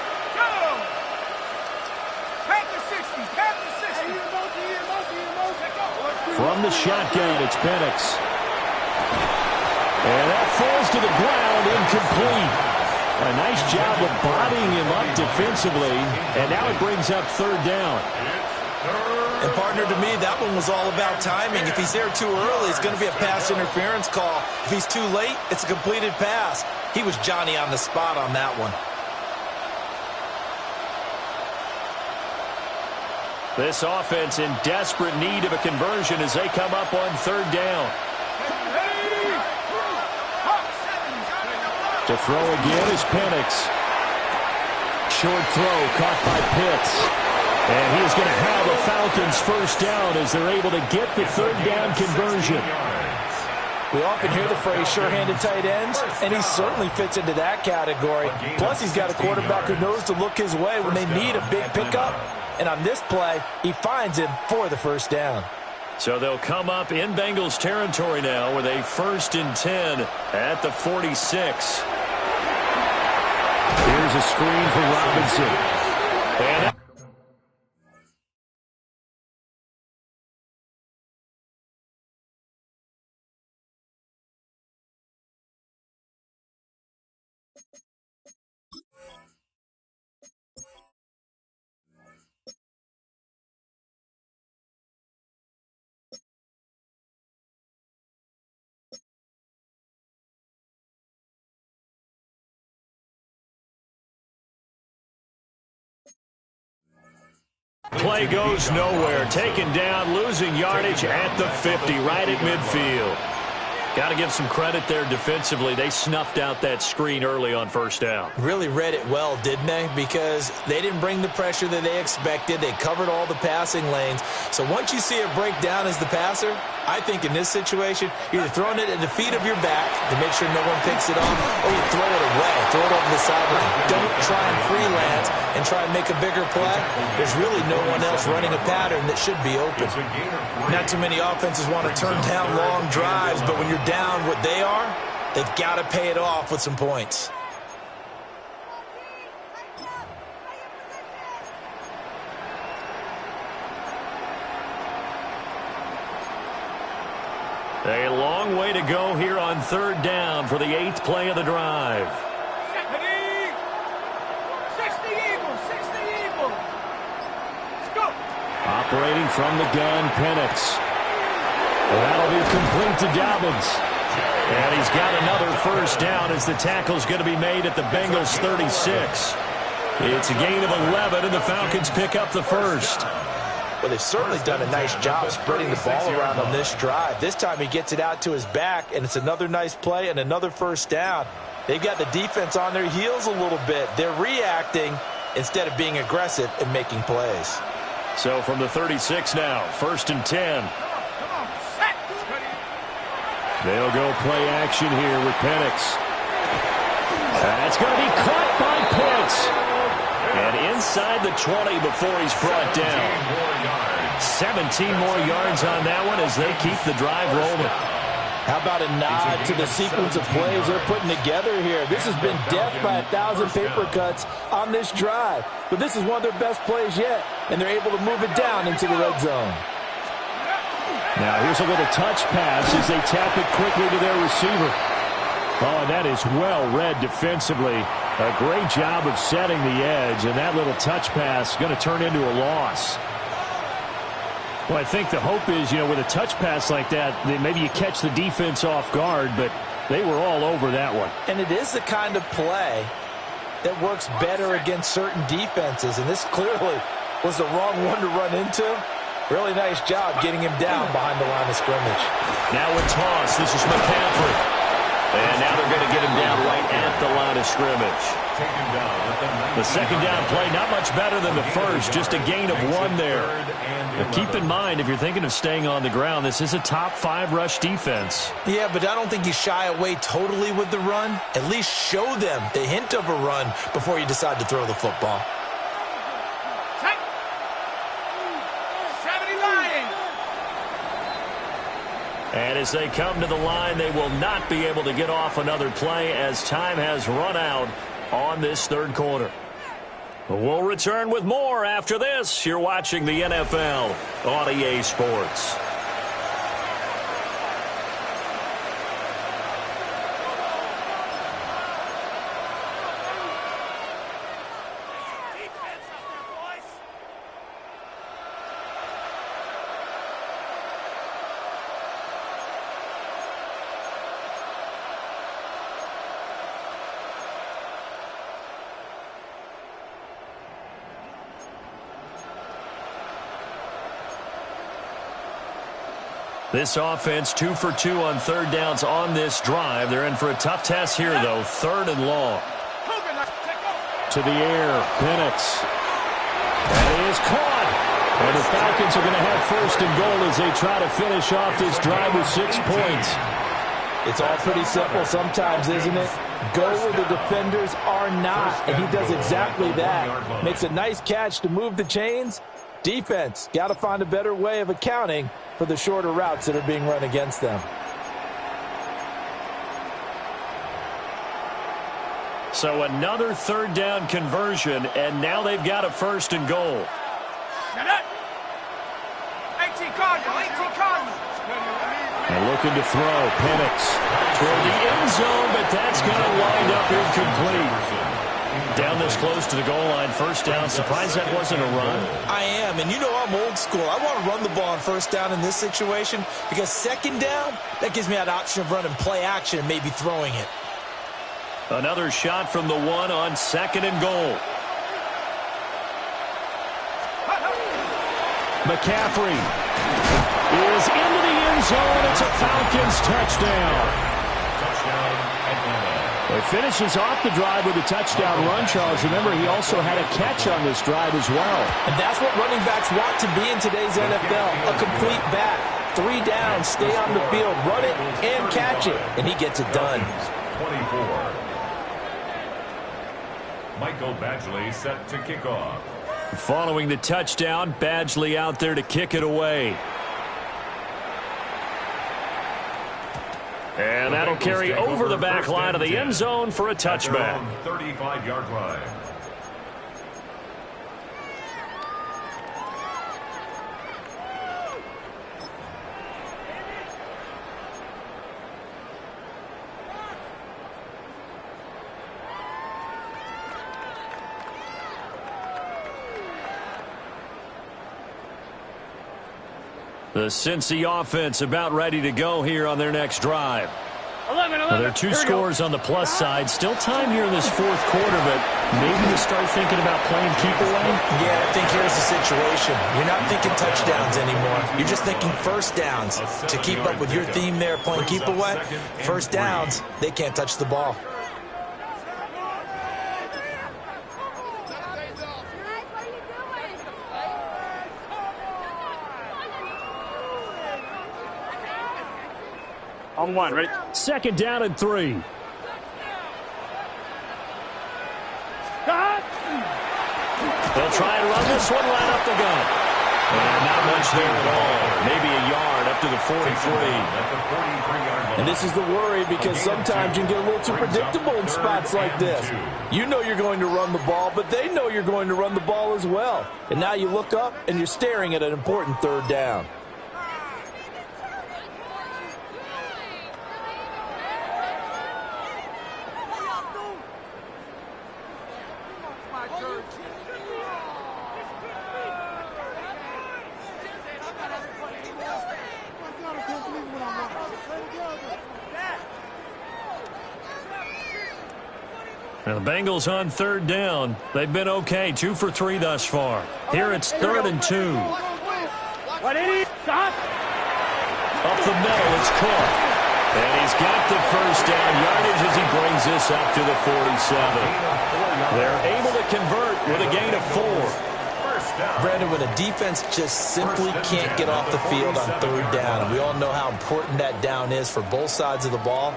From the shotgun, it's Penix. And that falls to the ground, incomplete. A nice job of bodying him up defensively, and now it brings up 3rd down. And, partner, to me, that one was all about timing. If he's there too early, it's going to be a pass interference call. If he's too late, it's a completed pass. He was Johnny on the spot on that one. This offense in desperate need of a conversion as they come up on 3rd down. To throw again is Penix. Short throw caught by Pitts. And he's going to have the Falcons 1st down as they're able to get the 3rd down conversion. We often hear the phrase sure-handed tight ends, and he certainly fits into that category. Plus, he's got a quarterback who knows to look his way when they need a big pickup. And on this play, he finds him for the 1st down. So they'll come up in Bengals territory now with a 1st and 10 at the 46. Here's a screen for Robinson. And play goes nowhere. Taken down, losing yardage at the 50, right at midfield. Got to give some credit there defensively. They snuffed out that screen early on 1st down. Really read it well, didn't they? Because they didn't bring the pressure that they expected. They covered all the passing lanes. So once you see it break down as the passer, I think in this situation, you're either throwing it at the feet of your back to make sure no one picks it off, or you throw it away, throw it over the sideline. Don't try and freelance and try and make a bigger play. There's really no one else running a pattern that should be open. Not too many offenses want to turn down long drives, but when you're down what they are, they've got to pay it off with some points. A long way to go here on 3rd down for the 8th play of the drive. 60 Eagles. Let's go. Operating from the gun, Penix. That'll be complete to Dobbins. And he's got another 1st down as the tackle's going to be made at the Bengals 36. It's a gain of 11, and the Falcons pick up the 1st. Well, they've certainly done a nice job spreading the ball around on this drive. This time he gets it out to his back, and it's another nice play and another 1st down. They've got the defense on their heels a little bit. They're reacting instead of being aggressive and making plays. So from the 36 now, 1st and 10. They'll go play action here with Penix. That's going to be caught by Pitts. And inside the 20 before he's brought down. 17 more yards on that one as they keep the drive rolling. How about a nod to the sequence of plays they're putting together here? This has been death by 1,000 paper cuts on this drive. But this is one of their best plays yet, and they're able to move it down into the red zone. Now here's a little touch pass as they tap it quickly to their receiver. Oh, that is well read defensively. A great job of setting the edge, and that little touch pass is going to turn into a loss. Well, I think the hope is, with a touch pass like that, maybe you catch the defense off guard, but they were all over that one. And it is the kind of play that works better against certain defenses, and this clearly was the wrong one to run into. Really nice job getting him down behind the line of scrimmage. Now a toss. This is McCaffrey. And now they're going to get him down right at the line of scrimmage. The second down play, not much better than the first, just a gain of 1 there. Now keep in mind, if you're thinking of staying on the ground, this is a top 5 rush defense. Yeah, but I don't think you shy away totally with the run. At least show them the hint of a run before you decide to throw the football. And as they come to the line, they will not be able to get off another play as time has run out on this third quarter. We'll return with more after this. You're watching the NFL on EA Sports. This offense 2 for 2 on third downs on this drive. They're in for a tough test here, though. 3rd and long. To the air, Penix. And he is caught. And the Falcons are going to have 1st and goal as they try to finish off this drive with 6 points. It's all pretty simple sometimes, isn't it? Go where the defenders are not, and he does exactly that. Makes a nice catch to move the chains. Defense, got to find a better way of accounting for the shorter routes that are being run against them. So another 3rd down conversion, and now they've got a 1st and goal. 18 Cardinals, 18 Cardinals. And looking to throw, Penix toward the end zone, but that's going to wind up incomplete. Down this close to the goal line, 1st down. Surprised that wasn't a run? I am, and you know I'm old school. I want to run the ball on 1st down in this situation because 2nd down, that gives me that option of running play action and maybe throwing it. Another shot from the 1 on 2nd and goal. McCaffrey is into the end zone. It's a Falcons touchdown. He finishes off the drive with a touchdown run, Charles. Remember, he also had a catch on this drive as well. And that's what running backs want to be in today's NFL, a complete back. 3 downs, stay on the field, run it, and catch it. And he gets it done. 24. Michael Badgley set to kick off. Following the touchdown, Badgley out there to kick it away. And that'll carry over the back line of the end zone for a touchback. 35-yard line. The Cincy offense about ready to go here on their next drive. 11. Well, there are 2 scores on the plus side. Still time here in this 4th quarter, but maybe you start thinking about playing keep away? Yeah, I think here's the situation. You're not thinking touchdowns anymore. You're just thinking 1st downs. To keep up with your theme there, playing keep away, 1st downs, they can't touch the ball. On 1, ready? 2nd down and 3. They'll try and run this one right up the gut. And not much there at all. Maybe a yard up to the 43. And this is the worry because sometimes you can get a little too predictable in spots like this. You know you're going to run the ball, but they know you're going to run the ball as well. And now you look up and you're staring at an important 3rd down. And the Bengals on third down. They've been okay, 2 for 3 thus far. Here it's 3rd and 2. Stop. Up the middle, it's caught. And he's got the first down yardage as he brings this up to the 47. They're able to convert with a gain of 4. Brandon, when a defense just simply can't get off the field on 3rd down, and we all know how important that down is for both sides of the ball,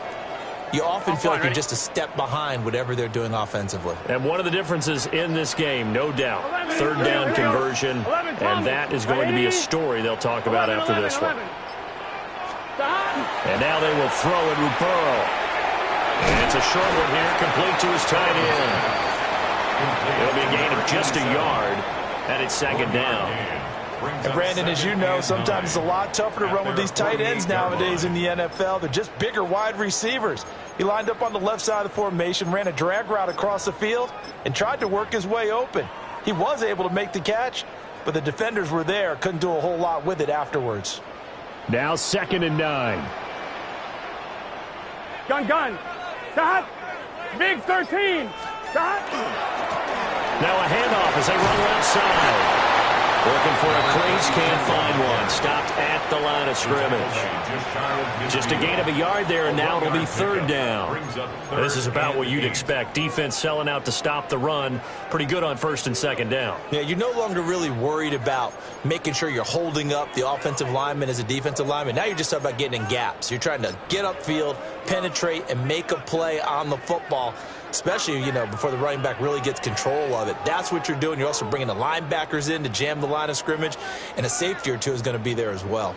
you often feel like you're just a step behind whatever they're doing offensively. And one of the differences in this game, no doubt, 3rd down conversion, and that is going to be a story they'll talk about after this one. And now they will throw it with Burrow. And it's a short one here, complete to his tight end. It'll be a gain of just a yard, and it's 2nd down. And Brandon, as you know, sometimes it's a lot tougher to run with these tight ends nowadays in the NFL. They're just bigger wide receivers. He lined up on the left side of the formation, ran a drag route across the field, and tried to work his way open. He was able to make the catch, but the defenders were there, couldn't do a whole lot with it afterwards. Now 2nd and 9. Gun. Stop. Big 13. Stop. Now a handoff as they run left side. Looking for a crease, can't find one. Stopped at the line of scrimmage. Just a gain of a yard there, and now it'll be 3rd down. This is about what you'd expect. Defense selling out to stop the run. Pretty good on 1st and 2nd down. Yeah, you're no longer really worried about making sure you're holding up the offensive lineman as a defensive lineman. Now you're just talking about getting in gaps. You're trying to get upfield, penetrate, and make a play on the football, especially, before the running back really gets control of it. That's what you're doing. You're also bringing the linebackers in to jam the line of scrimmage, and a safety or two is going to be there as well.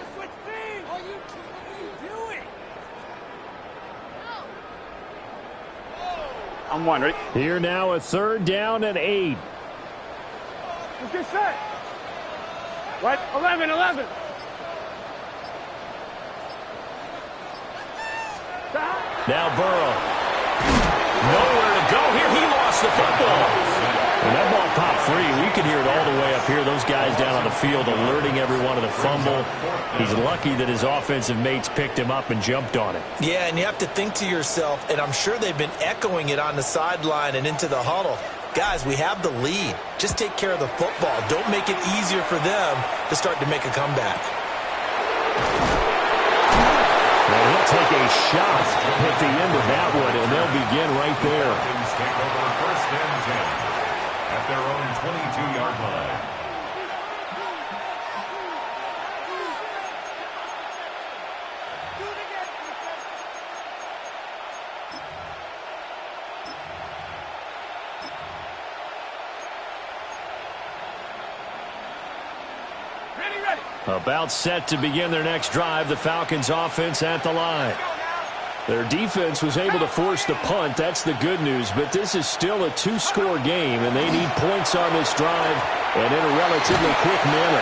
I'm one, ready? Here now a 3rd down and 8. Let's get set. What? 11. Stop. Now Burrow. Nowhere to go here. He lost the football. And that ball popped free. We can hear it all the way up here. Those guys down on the field alerting everyone of the fumble. He's lucky that his offensive mates picked him up and jumped on it. Yeah, and you have to think to yourself, and I'm sure they've been echoing it on the sideline and into the huddle. Guys, we have the lead. Just take care of the football. Don't make it easier for them to start to make a comeback. Well, he'll take a shot at the end of that one, and they'll begin right there. Take over 1st and 10 at their own 22-yard line. Ready. About set to begin their next drive, the Falcons offense at the line. Their defense was able to force the punt. That's the good news. But this is still a 2-score game, and they need points on this drive and in a relatively quick manner.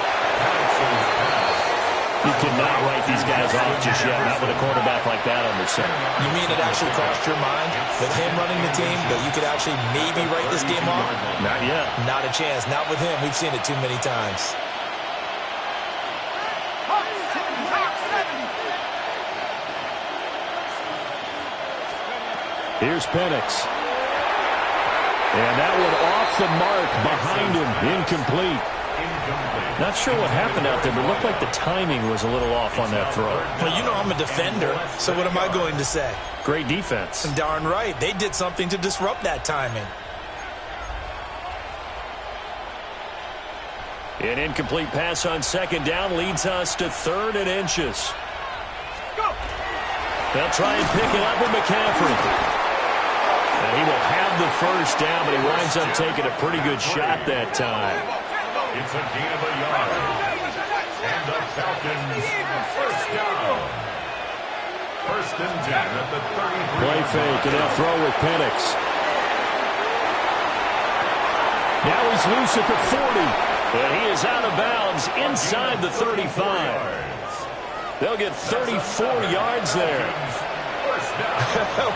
You cannot write these guys off just yet, not with a quarterback like that under center. You mean it actually crossed your mind with him running the team that you could actually maybe write this game off? Not yet. Not a chance. Not with him. We've seen it too many times. Here's Penix. And that one off the mark behind him. Incomplete. Not sure what happened out there, but it looked like the timing was a little off on that throw. Well, you know I'm a defender, so what am I going to say? Great defense. Darn right. They did something to disrupt that timing. An incomplete pass on 2nd down leads us to 3rd and inches. They'll try and pick it up with McCaffrey. And he will have the first down, but he winds up taking a pretty good shot that time. It's a gain of a yard. And the Falcons 1st down. 1st and 10 at the 33. Play fake, and they'll throw with Penix. Now he's loose at the 40. And he is out of bounds inside the 35. They'll get 34 yards there.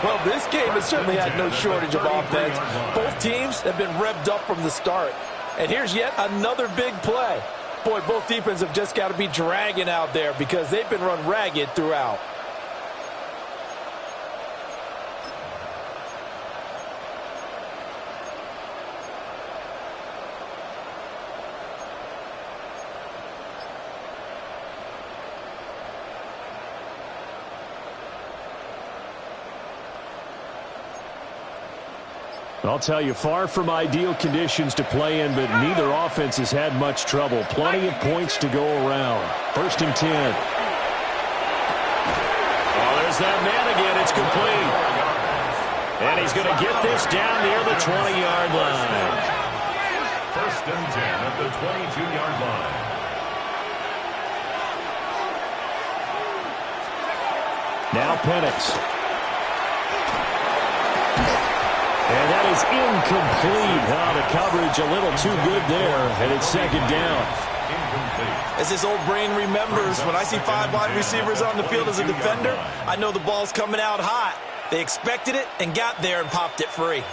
Well, this game has certainly had no shortage of offense. Both teams have been revved up from the start. And here's yet another big play. Boy, both defenses have just got to be dragging out there because they've been run ragged throughout. I'll tell you, far from ideal conditions to play in, but neither offense has had much trouble. Plenty of points to go around. 1st and 10. Oh, there's that man again. It's complete. And he's going to get this down near the 20-yard line. 1st and 10 at the 22-yard line. Now Penix. And that is incomplete. Oh, the coverage a little too good there, and it's 2nd down. As his old brain remembers, when I see 5 wide receivers on the field as a defender, I know the ball's coming out hot. They expected it and got there and popped it free.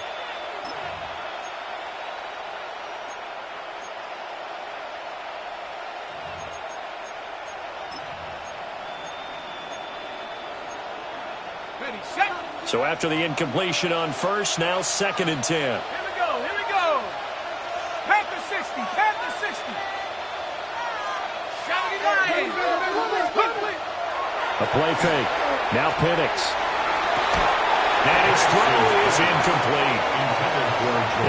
So after the incompletion on 1st, now 2nd and 10. Here we go. Panther 60, Panther 60. 79. Quickly. A play fake. Now Penix. And his throw is incomplete.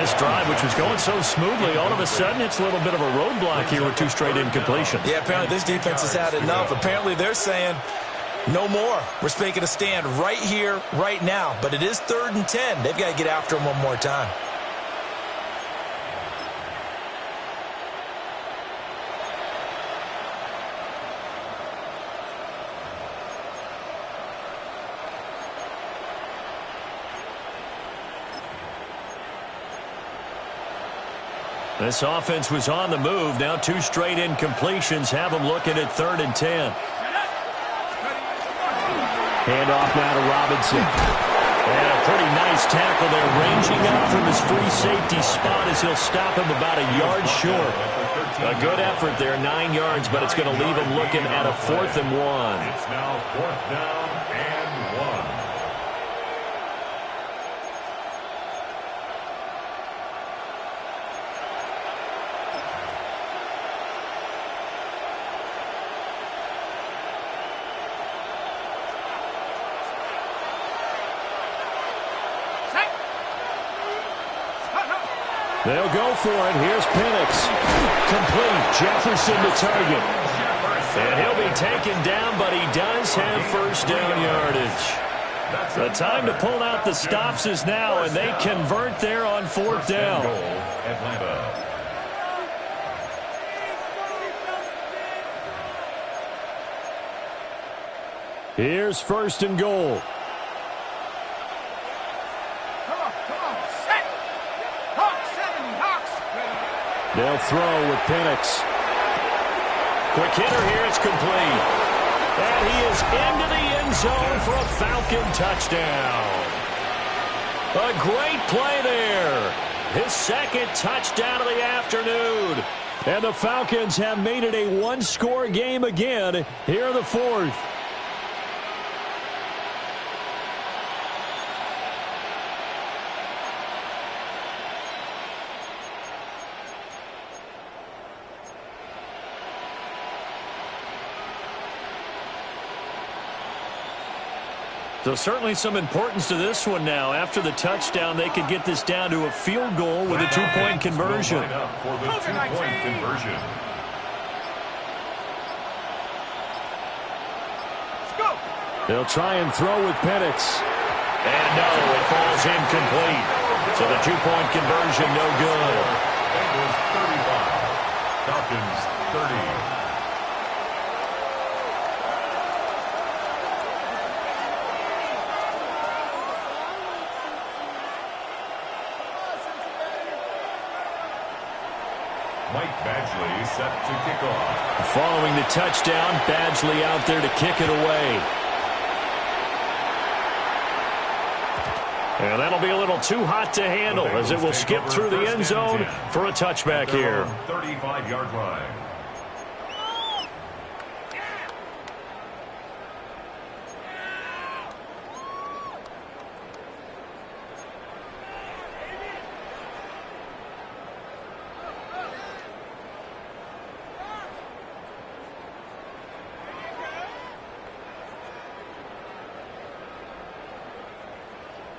This drive, which was going so smoothly, all of a sudden it's a little bit of a roadblock here with 2 straight incompletions. Yeah, apparently this defense has had enough. Apparently they're saying, no more. We're making a stand right here, right now. But it is 3rd and 10. They've got to get after him one more time. This offense was on the move. Now 2 straight incompletions have them looking at 3rd and 10. Handoff now to Robinson. And a pretty nice tackle there, ranging up from his free safety spot as he'll stop him about a yard short. A good effort there, 9 yards, but it's going to leave him looking at a 4th and 1. It's now 4th down and 1. They'll go for it. Here's Penix. Complete. Jefferson to target. And he'll be taken down, but he does have 1st down yardage. The time to pull out the stops is now, and they convert there on 4th down. Here's 1st and goal. They'll throw with Penix. Quick hitter here, it's complete. And he is into the end zone for a Falcon touchdown. A great play there. His 2nd touchdown of the afternoon. And the Falcons have made it a 1-score game again here in the 4th. So certainly some importance to this one now. After the touchdown, they could get this down to a field goal with a 2-point conversion. For the 2-point conversion. They'll try and throw with Penix. And no, it falls incomplete. So the 2-point conversion, no good. Bengals 35. Falcons 30. Mike Badgley set to kick off. Following the touchdown, Badgley out there to kick it away. And that'll be a little too hot to handle as it will skip through the end zone for a touchback here. 35-yard line.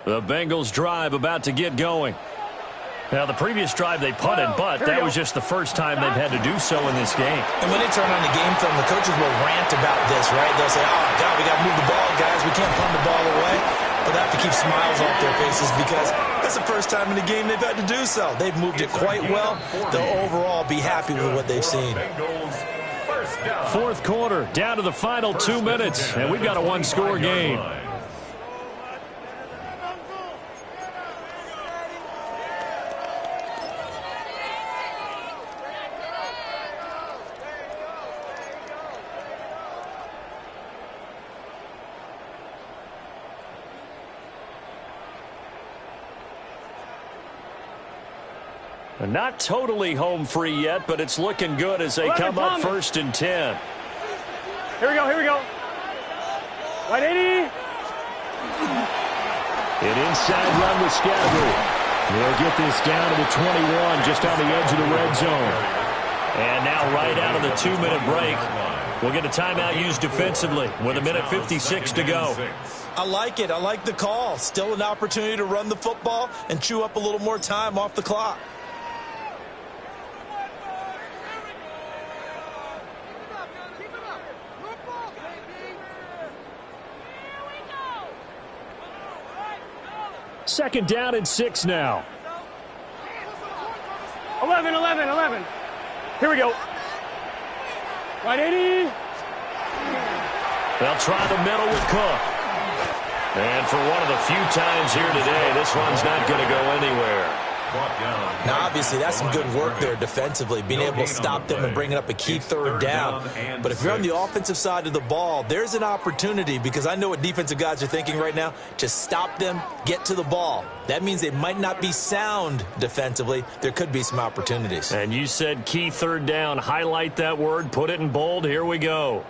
The Bengals drive about to get going. Now, the previous drive they punted, but that was just the first time they've had to do so in this game. And when they turn on the game film, the coaches will rant about this, right? They'll say, oh, God, we got to move the ball, guys. We can't punt the ball away. But they have to keep smiles off their faces because that's the first time in the game they've had to do so. They've moved it quite well. They'll overall be happy with what they've seen. Fourth quarter, down to the final 2 minutes, and we've got a one-score game. Not totally home free yet, but it's looking good as they come up 1st and 10. Here we go, here we go. 180. An inside run with Scatterby. They'll get this down to the 21, just on the edge of the red zone. And now right out of the 2-minute break, we'll get a timeout used defensively with 1:56 to go. I like it. I like the call. Still an opportunity to run the football and chew up a little more time off the clock. Second down and 6 now. 11. Here we go. 180. They'll try the middle with Cook. And for one of the few times here today, this one's not going to go anywhere. Now, obviously, that's some good work there defensively, being able to stop them and bringing up a key third down. But if you're on the offensive side of the ball, there's an opportunity, because I know what defensive guys are thinking right now, to stop them, get to the ball. That means they might not be sound defensively. There could be some opportunities. And you said key third down. Highlight that word. Put it in bold. Here we go.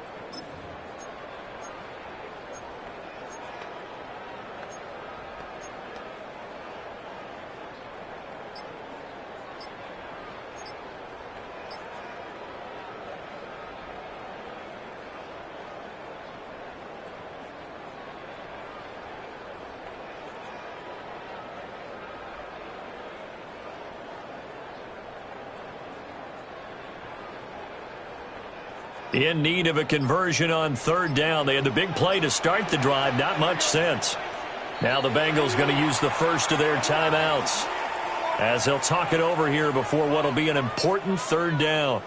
In need of a conversion on third down. They had the big play to start the drive. Not much sense. Now the Bengals going to use the first of their timeouts as they'll talk it over here before what will be an important third down.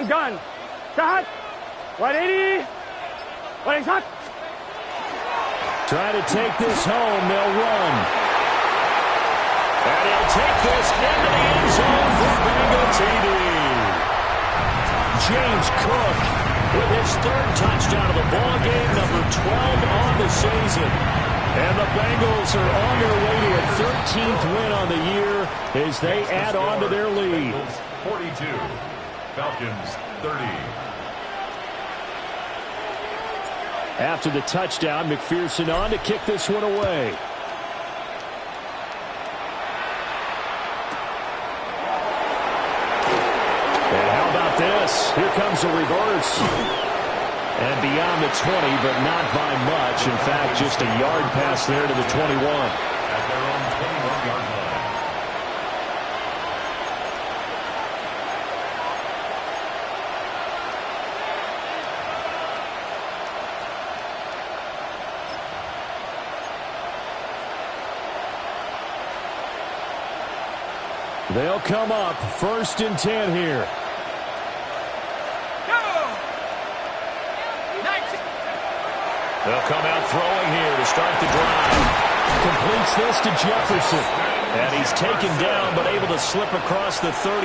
Gun. Shot. 180. 180 shot. Try to take this home. They'll run. And he'll take this into the end zone for Bengal TD. James Cook with his third touchdown of the ball game, number 12 on the season. And the Bengals are on their way to a 13th win on the year as they add on to their lead. 42. Falcons 30. After the touchdown, McPherson on to kick this one away. And how about this? Here comes a reverse. And beyond the 20, but not by much. In fact, just a yard pass there to the 21. At their own 21-yard line. They'll come up 1st and 10 here. They'll come out throwing here to start the drive. Completes this to Jefferson. And he's taken down, but able to slip across the 35.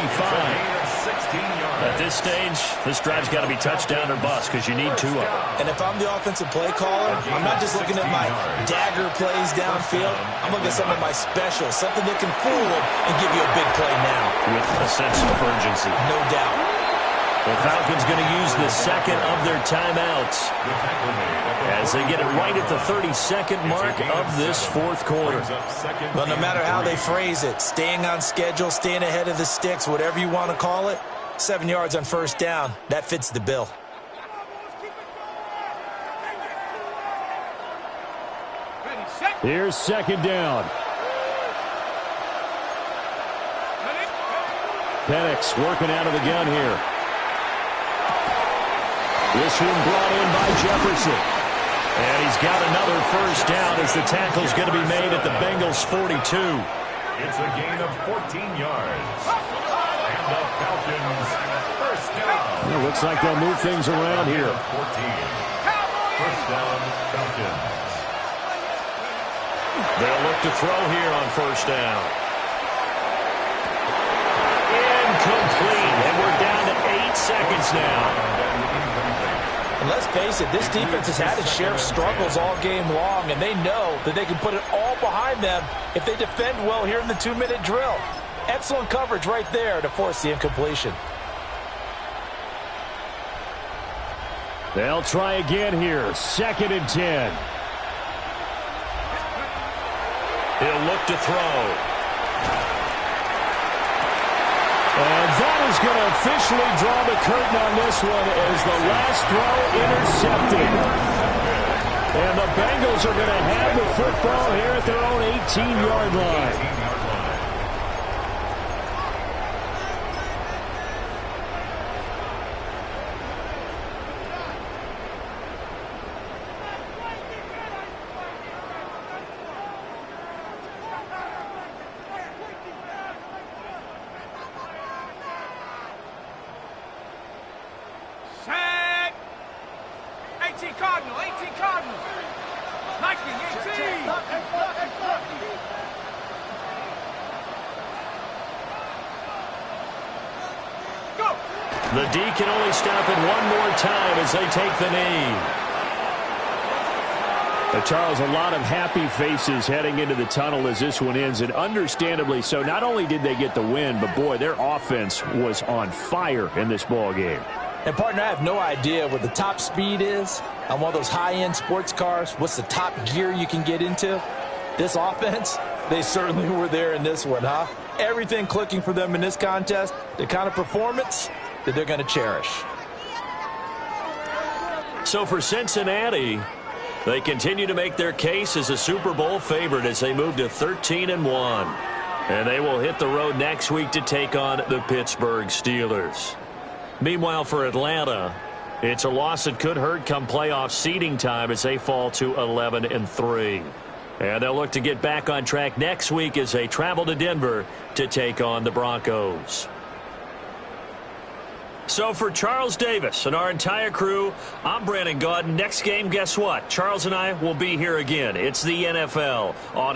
At this stage, this drive's got to be touchdown or bust because you need 2 of them. And if I'm the offensive play caller, I'm not just looking at my dagger plays downfield. I'm looking at some of my specials, something that can fool them and give you a big play now. With a sense of urgency. No doubt. The Falcons going to use the second of their timeouts as they get it right at the 32nd mark of this fourth quarter. Well, no matter how they phrase it, staying on schedule, staying ahead of the sticks, whatever you want to call it, 7 yards on first down, that fits the bill. Here's second down. Penix working out of the gun here. This one brought in by Jefferson. And he's got another first down as the tackle's going to be made at the Bengals 42. It's a gain of 14 yards. And the Falcons first down. It looks like they'll move things around here. 14. First down, Falcons. They'll look to throw here on first down. Incomplete. And we're down to 8 seconds now. And let's face it, this defense has had its share of struggles all game long, and they know that they can put it all behind them if they defend well here in the 2-minute drill. Excellent coverage right there to force the incompletion. They'll try again here. 2nd and 10. He'll look to throw. And that is going to officially draw the curtain on this one as the last throw intercepted. And the Bengals are going to have the football here at their own 18-yard line. Set. 18 Cardinal, 18 Cardinal. Nike, 18. Go. The D can only stop it one more time as they take the knee. Charles, a lot of happy faces heading into the tunnel as this one ends, and understandably so. Not only did they get the win, but boy, their offense was on fire in this ball game. And, partner, I have no idea what the top speed is on one of those high-end sports cars. What's the top gear you can get into? This offense, they certainly were there in this one, huh? Everything clicking for them in this contest, the kind of performance that they're going to cherish. So for Cincinnati, they continue to make their case as a Super Bowl favorite as they move to 13-1. And they will hit the road next week to take on the Pittsburgh Steelers. Meanwhile, for Atlanta, it's a loss that could hurt come playoff seeding time as they fall to 11-3. And they'll look to get back on track next week as they travel to Denver to take on the Broncos. So for Charles Davis and our entire crew, I'm Brandon Gaudin. Next game, guess what? Charles and I will be here again. It's the NFL on